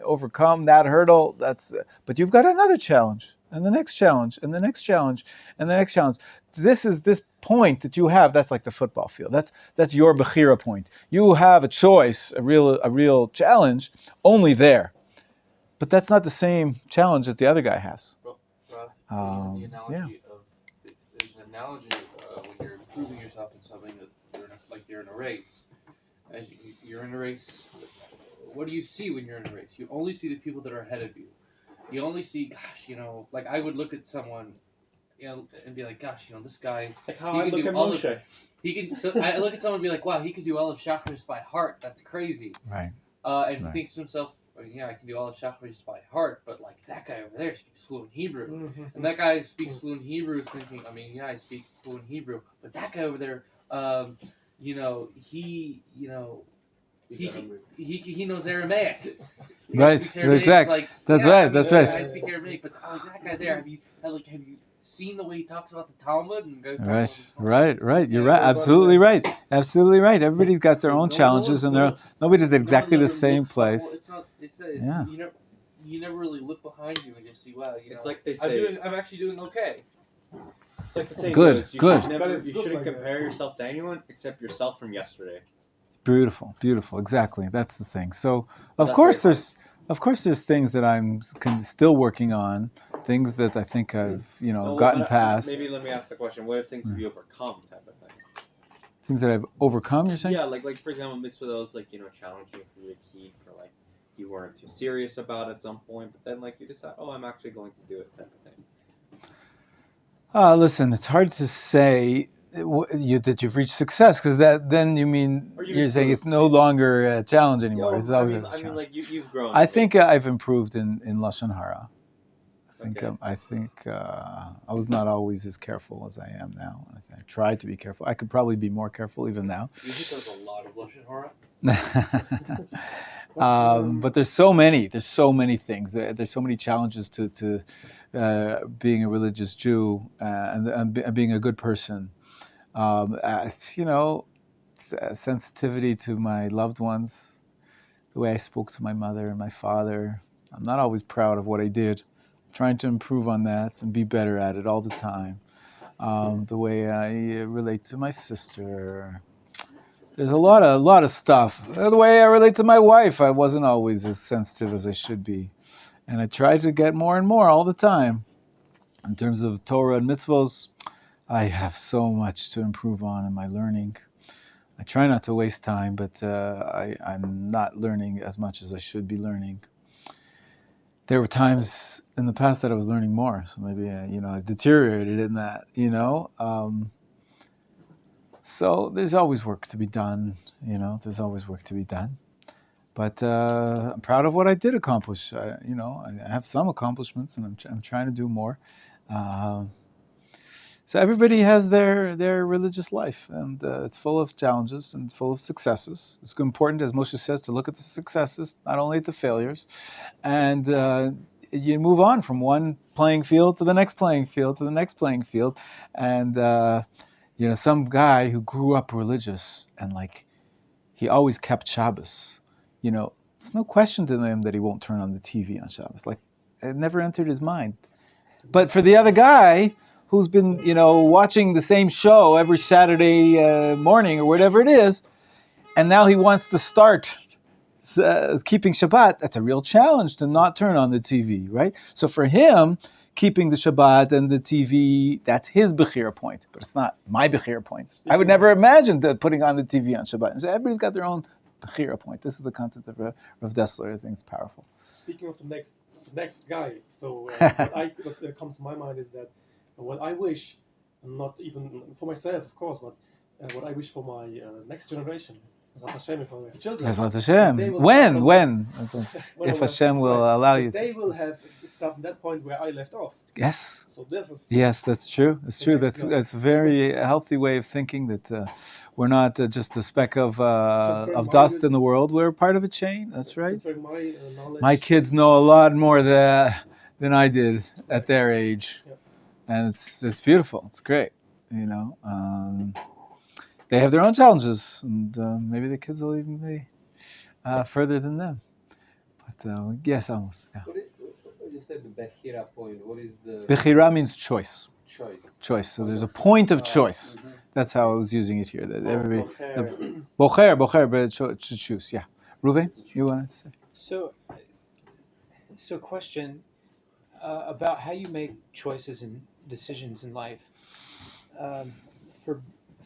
[SPEAKER 1] overcome that hurdle, but you've got another challenge, and the next challenge, and the next challenge, and the next challenge. This point that you have, that's like the football field. That's your Bighira point. You have a choice, a real challenge, only there. But that's not the same challenge that the other guy has.
[SPEAKER 5] The analogy there's an analogy when you're improving yourself in something that you're in a race. As you're in a race, what do you see when you're in a race? You only see the people that are ahead of you. You only see, I would look at someone, and be like, gosh, this guy.
[SPEAKER 2] Like how I look at Moshe.
[SPEAKER 5] I look at someone and be like, wow, he can do all of Shacharis by heart. That's crazy.
[SPEAKER 1] Right.
[SPEAKER 5] And he thinks to himself, I can do all of Shacharis by heart, but that guy over there speaks fluent Hebrew.
[SPEAKER 4] Mm-hmm.
[SPEAKER 5] And that guy speaks fluent Hebrew is thinking, I speak fluent Hebrew, but that guy over there, he knows Aramaic.
[SPEAKER 1] Right. Exactly. That's right.
[SPEAKER 5] I speak Aramaic, but that guy there, have you seen the way he talks about the Talmud? And goes
[SPEAKER 1] Right. You're right. Absolutely right. Everybody's got their own challenges, and nobody's at exactly the same place.
[SPEAKER 5] You never really look behind you and just see, wow,
[SPEAKER 2] it's like they say,
[SPEAKER 5] I'm actually doing okay.
[SPEAKER 2] It's like the saying
[SPEAKER 1] good.
[SPEAKER 2] goes, you shouldn't compare yourself to anyone except yourself from yesterday.
[SPEAKER 1] Beautiful. Exactly. That's the thing. So, of course, there's Of course, there's things that I'm still working on, things that I think I've,
[SPEAKER 2] No,
[SPEAKER 1] gotten
[SPEAKER 2] but,
[SPEAKER 1] past,
[SPEAKER 2] maybe let me ask the question: what things have you overcome, type of thing?
[SPEAKER 1] things that I've overcome, you're saying?
[SPEAKER 2] Yeah, like for example, mitzvahs, like challenging for you to keep, or like you weren't too serious about at some point, but then like you decide, oh, I'm actually going to do it, type of thing.
[SPEAKER 1] Listen, it's hard to say that you've reached success, because then you mean
[SPEAKER 2] Or
[SPEAKER 1] you're saying it's
[SPEAKER 2] improved,
[SPEAKER 1] no
[SPEAKER 2] maybe.
[SPEAKER 1] longer a challenge anymore.
[SPEAKER 2] Yo,
[SPEAKER 1] It's always a
[SPEAKER 2] I
[SPEAKER 1] challenge.
[SPEAKER 2] mean, like you've grown.
[SPEAKER 1] I think I've improved in Lashon Hara.
[SPEAKER 2] Okay.
[SPEAKER 1] I think I was not always as careful as I am now. I tried to be careful. I could probably be more careful even now.
[SPEAKER 5] You think there's a lot of Lashon Hara?
[SPEAKER 1] But there's so many things. There's so many challenges to being a religious Jew and being a good person. Sensitivity to my loved ones, the way I spoke to my mother and my father. I'm not always proud of what I did. I'm trying to improve on that and be better at it all the time. The way I relate to my sister. There's a lot of stuff. The way I relate to my wife, I wasn't always as sensitive as I should be. And I try to get more and more all the time. In terms of Torah and mitzvos, I have so much to improve on in my learning. I try not to waste time, but I'm not learning as much as I should be learning. There were times in the past that I was learning more, so maybe I deteriorated in that. So there's always work to be done. There's always work to be done. But I'm proud of what I did accomplish. I have some accomplishments, and I'm trying to do more. So everybody has their religious life, and it's full of challenges and full of successes. It's important, as Moshe says, to look at the successes, not only at the failures. And you move on from one playing field to the next playing field to the next playing field. And, some guy who grew up religious and he always kept Shabbos, it's no question to him that he won't turn on the TV on Shabbos. It never entered his mind. But for the other guy who's been, watching the same show every Saturday morning or whatever it is, and now he wants to start keeping Shabbat, that's a real challenge to not turn on the TV, right? So for him, keeping the Shabbat and the TV, that's his Bighira point, but it's not my Bighira point. I would never imagine putting on the TV on Shabbat. And so everybody's got their own Bighira point. This is the concept of Rav Dessler. I think it's powerful.
[SPEAKER 4] Speaking of the next guy, so what comes to my mind is that what I wish, not even for myself, of course, but what I wish for my next generation, Hashem, for my children.
[SPEAKER 1] Hashem. When? If Hashem will allow you to.
[SPEAKER 4] They will have stopped at that point where I left off.
[SPEAKER 1] Yes.
[SPEAKER 4] So this is.
[SPEAKER 1] Yes, that's true. It's true. That's a very healthy way of thinking, that we're not just a speck of dust in the world. We're part of a chain. That's right.
[SPEAKER 4] My knowledge.
[SPEAKER 1] My kids know a lot more than I did at their age.
[SPEAKER 4] Yep.
[SPEAKER 1] And it's beautiful. It's great. They have their own challenges, and maybe the kids will even be further than them. But yes, almost. Yeah.
[SPEAKER 6] You said the Bighira point. What is the
[SPEAKER 1] Bighira means choice.
[SPEAKER 6] choice?
[SPEAKER 1] So there's a point of choice.
[SPEAKER 6] Mm-hmm.
[SPEAKER 1] That's how I was using it here. That everybody,
[SPEAKER 5] Bocher.
[SPEAKER 1] bocher, but to choose. Yeah. Ruven, you wanted to say?
[SPEAKER 7] So question about how you make choices and decisions in life.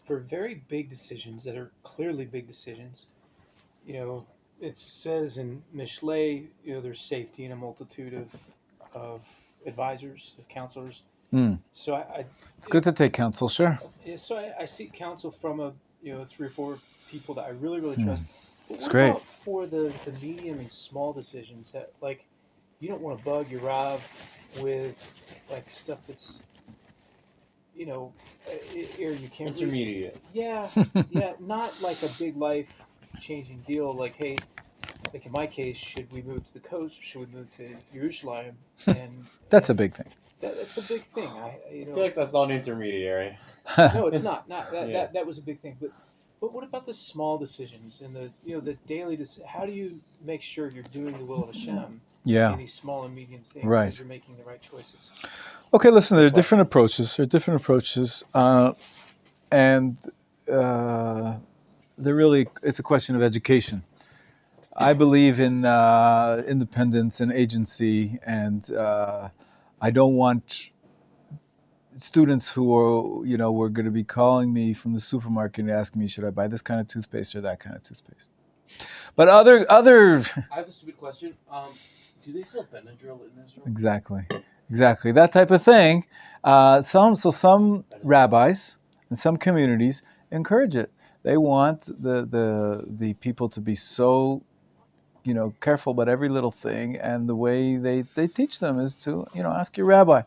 [SPEAKER 7] For very big decisions that are clearly big decisions, it says in Mishlei, there's safety in a multitude of advisors, of counselors. So
[SPEAKER 1] it's good to take counsel, sure.
[SPEAKER 7] So I seek counsel from 3 or 4 people that I really, really trust. But
[SPEAKER 1] It's
[SPEAKER 7] what
[SPEAKER 1] great.
[SPEAKER 7] about for the medium and small decisions that you don't want to bug your Rav with stuff that's or you can't
[SPEAKER 2] Intermediate.
[SPEAKER 7] Yeah, not like a big life changing deal. Hey, in my case, should we move to the coast or should we move to Jerusalem? And
[SPEAKER 1] That's a big thing.
[SPEAKER 7] that's a big thing.
[SPEAKER 2] I feel like that's not intermediary.
[SPEAKER 7] No, it's not.
[SPEAKER 2] Yeah.
[SPEAKER 7] That was a big thing. But what about the small decisions and the daily? How do you make sure you're doing the will of Hashem?
[SPEAKER 1] Yeah.
[SPEAKER 7] In these small and medium things,
[SPEAKER 1] Right.
[SPEAKER 7] as you're making the right choices.
[SPEAKER 1] Okay, listen, there are different approaches. And it's a question of education. I believe in independence and agency, and I don't want students who are, were going to be calling me from the supermarket and asking me, should I buy this kind of toothpaste or that kind of toothpaste? But other
[SPEAKER 5] I have a stupid question. Do they sell Benadryl in Israel?
[SPEAKER 1] exactly that type of thing. Some rabbis and some communities encourage it. They want the people to be so careful about every little thing, and the way they teach them is to ask your rabbi.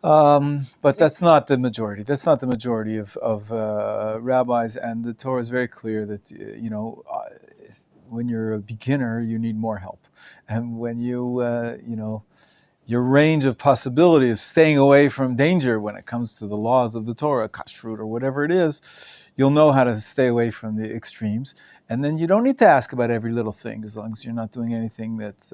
[SPEAKER 1] But that's not the majority. That's not the majority of rabbis, and the Torah is very clear that when you're a beginner, you need more help, and when your range of possibility of staying away from danger when it comes to the laws of the Torah, kashrut or whatever it is, you'll know how to stay away from the extremes, and then you don't need to ask about every little thing as long as you're not doing anything that's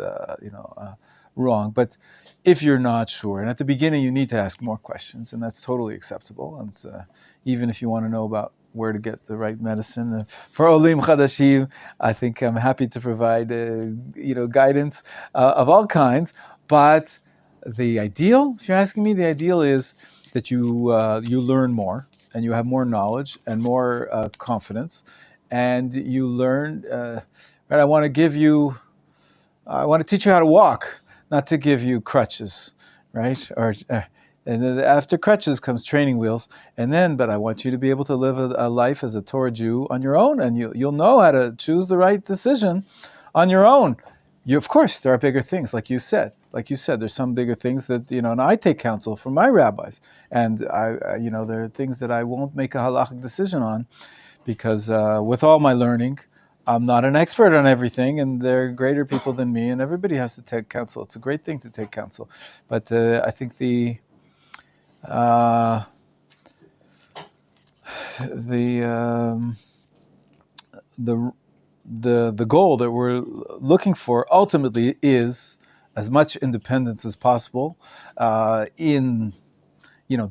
[SPEAKER 1] wrong. But if you're not sure, and at the beginning you need to ask more questions, and that's totally acceptable. And even if you want to know about where to get the right medicine for Olim Chadashim, I think I'm happy to provide guidance of all kinds. But the ideal, if you're asking me, the ideal is that you learn more, and you have more knowledge and more confidence, and you learn. I want to teach you how to walk, not to give you crutches, right? And then after crutches comes training wheels, but I want you to be able to live a life as a Torah Jew on your own, and you'll know how to choose the right decision on your own. Of course, there are bigger things, like you said. There's some bigger things that and I take counsel from my rabbis, and there are things that I won't make a halachic decision on, because with all my learning, I'm not an expert on everything, and there are greater people than me, and everybody has to take counsel. It's a great thing to take counsel, but I think the goal that we're looking for ultimately is as much independence as possible in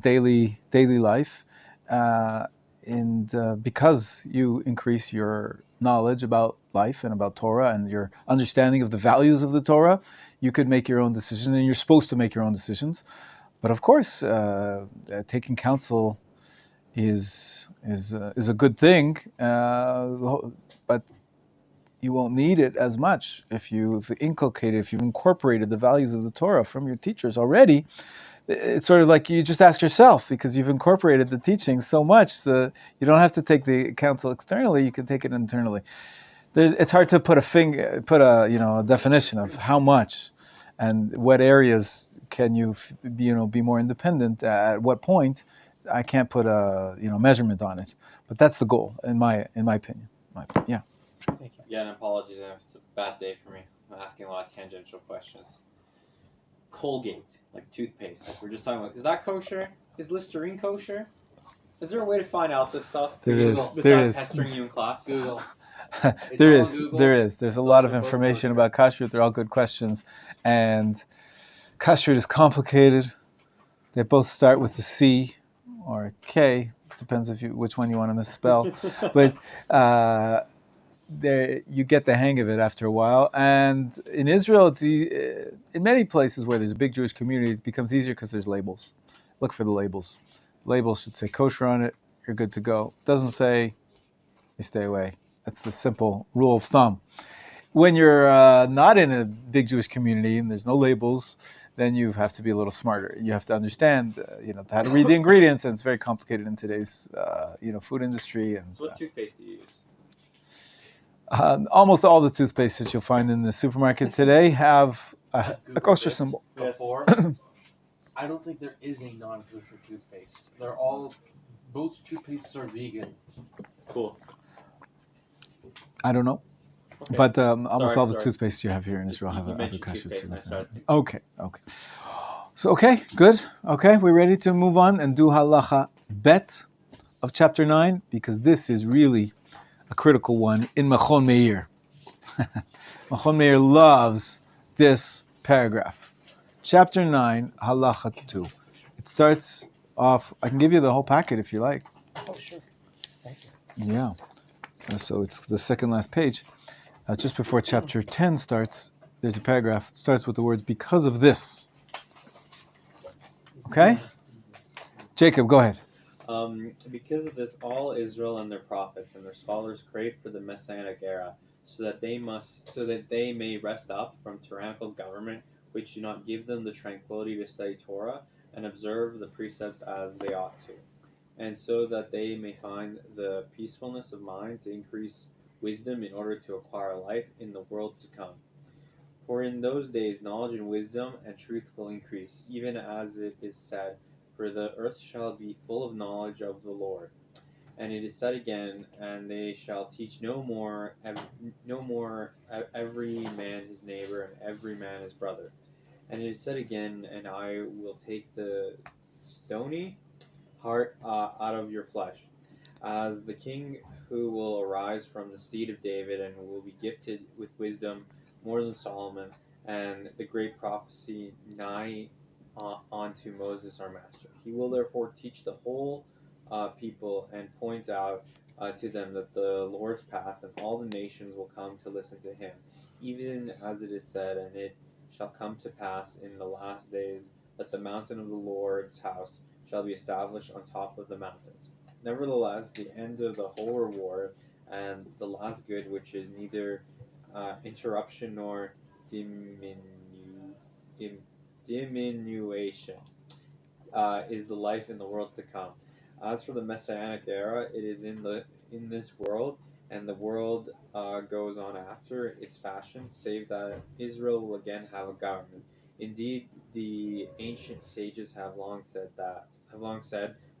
[SPEAKER 1] daily life, and because you increase your knowledge about life and about Torah and your understanding of the values of the Torah, you could make your own decisions, and you're supposed to make your own decisions. But of course, taking counsel is a good thing, but you won't need it as much if you've incorporated the values of the Torah from your teachers already. It's sort of like you just ask yourself, because you've incorporated the teachings so much that you don't have to take the counsel externally. You can take it internally. It's hard to put a definition of how much and what areas can you be more independent at what point. I can't put a measurement on it, but that's the goal in my opinion. Yeah.
[SPEAKER 7] Thank you.
[SPEAKER 2] Yeah, and apologies, it's a bad day for me. I'm asking a lot of tangential questions. Colgate, like toothpaste, like we're just talking about, is that kosher? Is Listerine kosher? Is there a way to find out this stuff? Besides pestering you in class?
[SPEAKER 5] Google.
[SPEAKER 1] There is. There's a lot of information about kashrut. They're all good questions, and kashrut is complicated. They both start with a C or a K. Depends which one you want to misspell, but you get the hang of it after a while. And in Israel, in many places where there's a big Jewish community, it becomes easier because there's labels. Look for the labels. Labels should say kosher on it. You're good to go. Doesn't say, you stay away. That's the simple rule of thumb. When you're not in a big Jewish community and there's no labels, then you have to be a little smarter. You have to understand, how to read the ingredients, and it's very complicated in today's, food industry. And
[SPEAKER 2] so, what toothpaste do you use?
[SPEAKER 1] Almost all the toothpaste that you'll find in the supermarket today have a kosher symbol.
[SPEAKER 5] Before, I don't think there is a non-kosher toothpaste. Both toothpastes are vegan.
[SPEAKER 2] Cool.
[SPEAKER 1] I don't know.
[SPEAKER 2] Okay.
[SPEAKER 1] But almost all the toothpaste you have here in Israel have a kosher symbol. Okay. So, good. Okay, we're ready to move on and do halacha bet of chapter 9, because this is really a critical one in Machon Meir. Machon Meir loves this paragraph. Chapter 9, halacha 2. It starts off, I can give you the whole packet if you like.
[SPEAKER 7] Oh, sure. Thank you.
[SPEAKER 1] Yeah. So it's the second last page. just before chapter 10 starts, there's a paragraph that starts with the words, because of this. Okay? Jacob, go ahead.
[SPEAKER 2] Because of this, all Israel and their prophets and their scholars crave for the Messianic era, so that they may rest up from tyrannical government, which do not give them the tranquility to study Torah and observe the precepts as they ought to, and so that they may find the peacefulness of mind to increase wisdom in order to acquire life in the world to come. For in those days knowledge and wisdom and truth will increase, even as it is said, for the earth shall be full of knowledge of the Lord. And it is said again, and they shall teach no more every man his neighbor and every man his brother. And it is said again, and I will take the stony heart out of your flesh, as the king who will arise from the seed of David and will be gifted with wisdom more than Solomon, and the great prophecy nigh unto Moses our master. He will therefore teach the whole people and point out to them that the Lord's path, and all the nations will come to listen to him, even as it is said, and it shall come to pass in the last days that the mountain of the Lord's house shall be established on top of the mountains. Nevertheless, the end of the whole reward and the last good, which is neither interruption nor diminution, is the life in the world to come. As for the Messianic era, it is in this world, and the world goes on after its fashion, save that Israel will again have a government. Indeed, the ancient sages have long said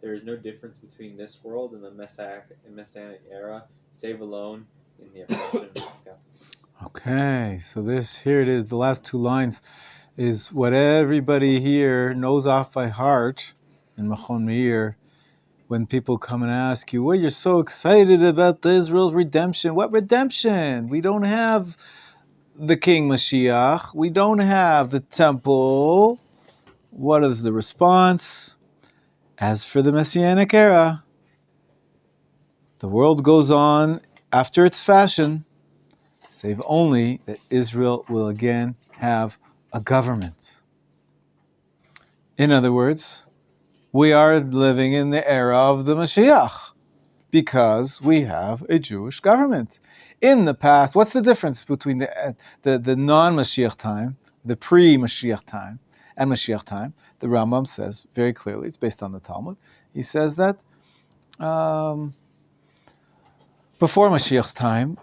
[SPEAKER 2] there is no difference between this world and the Messianic era, save alone in the oppression of God.
[SPEAKER 1] Okay, so here it is. The last two lines is what everybody here knows off by heart in Machon Meir. When people come and ask you, well, you're so excited about Israel's redemption. What redemption? We don't have the King Mashiach. We don't have the temple. What is the response? As for the Messianic era, the world goes on after its fashion, save only that Israel will again have a government. In other words, we are living in the era of the Mashiach because we have a Jewish government. In the past, what's the difference between the non-Mashiach time, the pre-Mashiach time, and Mashiach time? The Rambam says very clearly, it's based on the Talmud, he says that before Mashiach's time,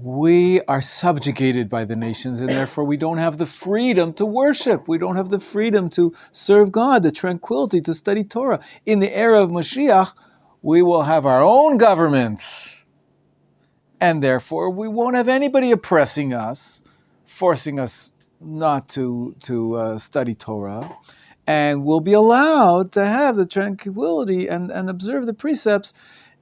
[SPEAKER 1] we are subjugated by the nations, and therefore we don't have the freedom to worship. We don't have the freedom to serve God, the tranquility to study Torah. In the era of Mashiach, we will have our own government, and therefore we won't have anybody oppressing us, forcing us not to study Torah, and we'll be allowed to have the tranquility and observe the precepts,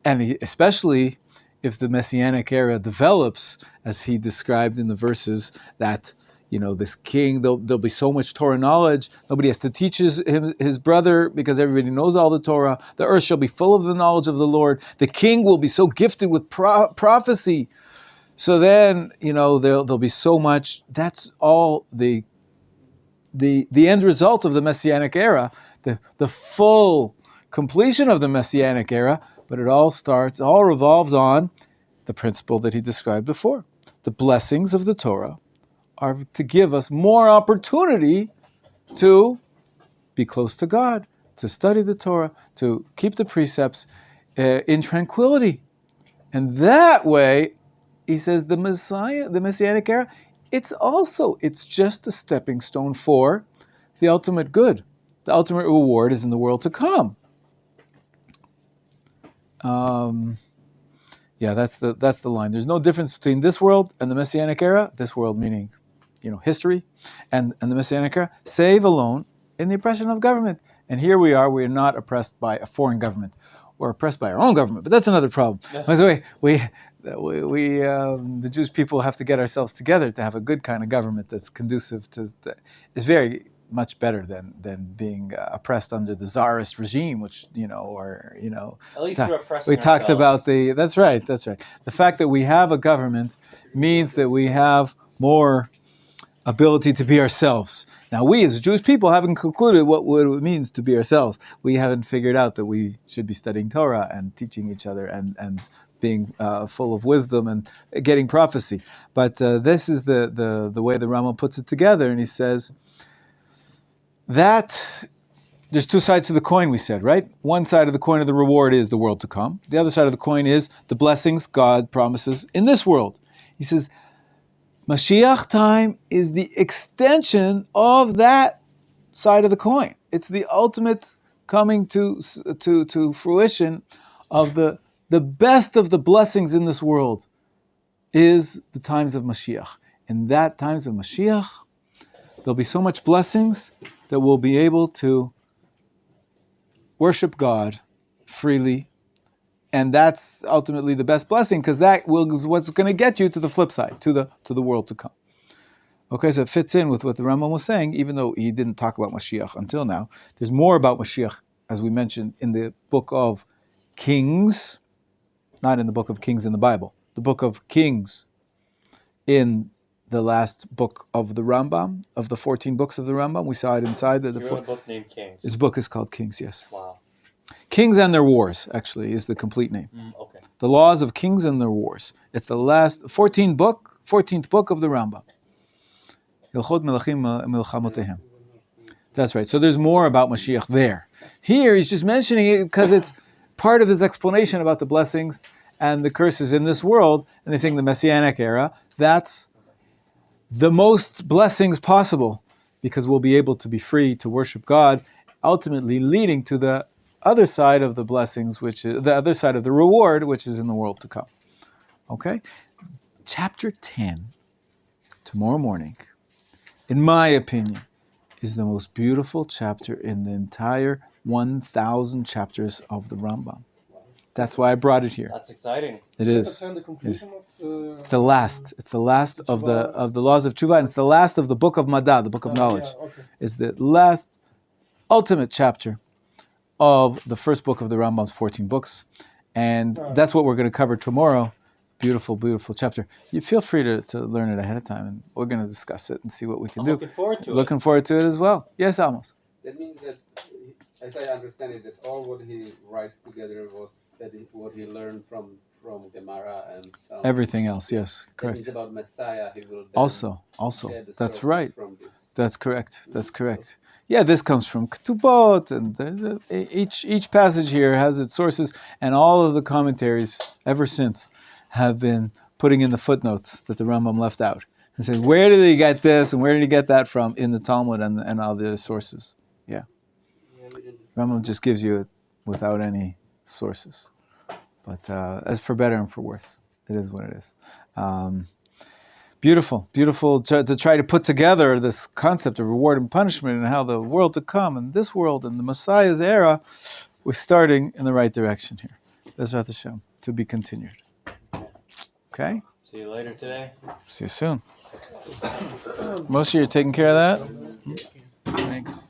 [SPEAKER 1] and especially if the Messianic era develops, as he described in the verses, that, this king, there'll be so much Torah knowledge, nobody has to teach his brother because everybody knows all the Torah. The earth shall be full of the knowledge of the Lord. The king will be so gifted with prophecy. So then, there'll be so much. That's all the end result of the Messianic era, the full completion of the Messianic era, but it all revolves on the principle that he described before. The blessings of the Torah are to give us more opportunity to be close to God, to study the Torah, to keep the precepts in tranquility. And that way, he says, the Messianic era, it's just a stepping stone for the ultimate good. The ultimate reward is in the world to come. That's the line. There's no difference between this world and the Messianic era. This world meaning, history, and the Messianic era, save alone in the oppression of government. And here we are not oppressed by a foreign government. We're oppressed by our own government, but that's another problem. By the way, the Jewish people have to get ourselves together to have a good kind of government that's conducive to. It's very much better than being oppressed under the czarist regime, which or
[SPEAKER 2] At least we're oppressing
[SPEAKER 1] we talked
[SPEAKER 2] ourselves.
[SPEAKER 1] about that's right. The fact that we have a government means that we have more ability to be ourselves. Now, we as Jewish people haven't concluded what it means to be ourselves. We haven't figured out that we should be studying Torah and teaching each other and being full of wisdom and getting prophecy. But this is the way the Rama puts it together, and he says that there's two sides to the coin, we said, right? One side of the coin of the reward is the world to come. The other side of the coin is the blessings God promises in this world. He says, Mashiach time is the extension of that side of the coin. It's the ultimate coming to fruition of the best of the blessings in this world is the times of Mashiach. In that times of Mashiach, there'll be so much blessings that we'll be able to worship God freely. And that's ultimately the best blessing, because that is what's going to get you to the flip side, to the world to come. Okay, so it fits in with what the Rambam was saying, even though he didn't talk about Mashiach until now. There's more about Mashiach, as we mentioned, in the book of Kings, not in the book of Kings in the Bible. The book of Kings in the last book of the Rambam, of the 14 books of the Rambam. We saw it inside.
[SPEAKER 2] You wrote a book named Kings.
[SPEAKER 1] His book is called Kings, yes.
[SPEAKER 2] Wow.
[SPEAKER 1] Kings and Their Wars, actually, is the complete name.
[SPEAKER 2] Okay.
[SPEAKER 1] The Laws of Kings and Their Wars. It's the last 14th book of the Rambam. Hilchot Melachim Milchamotehem. That's right. So there's more about Mashiach there. Here he's just mentioning it because it's part of his explanation about the blessings and the curses in this world. And he's saying the Messianic era, that's the most blessings possible, because we'll be able to be free to worship God, ultimately leading to the other side of the blessings, which is the other side of the reward, which is in the world to come. Okay? Chapter 10, tomorrow morning, in my opinion, is the most beautiful chapter in the entire 1,000 chapters of the Rambam. That's why I brought it here.
[SPEAKER 2] That's exciting.
[SPEAKER 1] It is.
[SPEAKER 4] The conclusion of
[SPEAKER 1] It's the last. It's the last of the laws of Tshuva, and it's the last of the book of Maddah, the book of knowledge.
[SPEAKER 4] Yeah, okay.
[SPEAKER 1] It's the last, ultimate chapter of the first book of the Rambam's 14 books, and that's what we're going to cover tomorrow. Beautiful, beautiful chapter. You feel free to learn it ahead of time, and we're going to discuss it and see what we can do.
[SPEAKER 2] Looking forward to it.
[SPEAKER 1] Looking forward to it as well. Yes, Amos.
[SPEAKER 6] That means that, as I understand it, that all what he writes together was what he learned from Gemara and
[SPEAKER 1] Everything else, yes,
[SPEAKER 6] that
[SPEAKER 1] correct.
[SPEAKER 6] means about Messiah. He will then
[SPEAKER 1] Also,
[SPEAKER 6] share the
[SPEAKER 1] that's
[SPEAKER 6] sources
[SPEAKER 1] right.
[SPEAKER 6] From this.
[SPEAKER 1] That's correct. That's correct. Yeah, this comes from Ketubot, and each passage here has its sources, and all of the commentaries ever since have been putting in the footnotes that the Rambam left out and saying, where did he get this and where did he get that from in the Talmud and all the sources. Yeah. Rambam just gives you it without any sources. But as for better and for worse, it is what it is. Beautiful to try to put together this concept of reward and punishment and how the world to come and this world and the Messiah's era, we're starting in the right direction here. Bezrat Hashem, to be continued. Okay?
[SPEAKER 2] See you later today.
[SPEAKER 1] See you soon. Moshe, you're taking care of that? Thanks.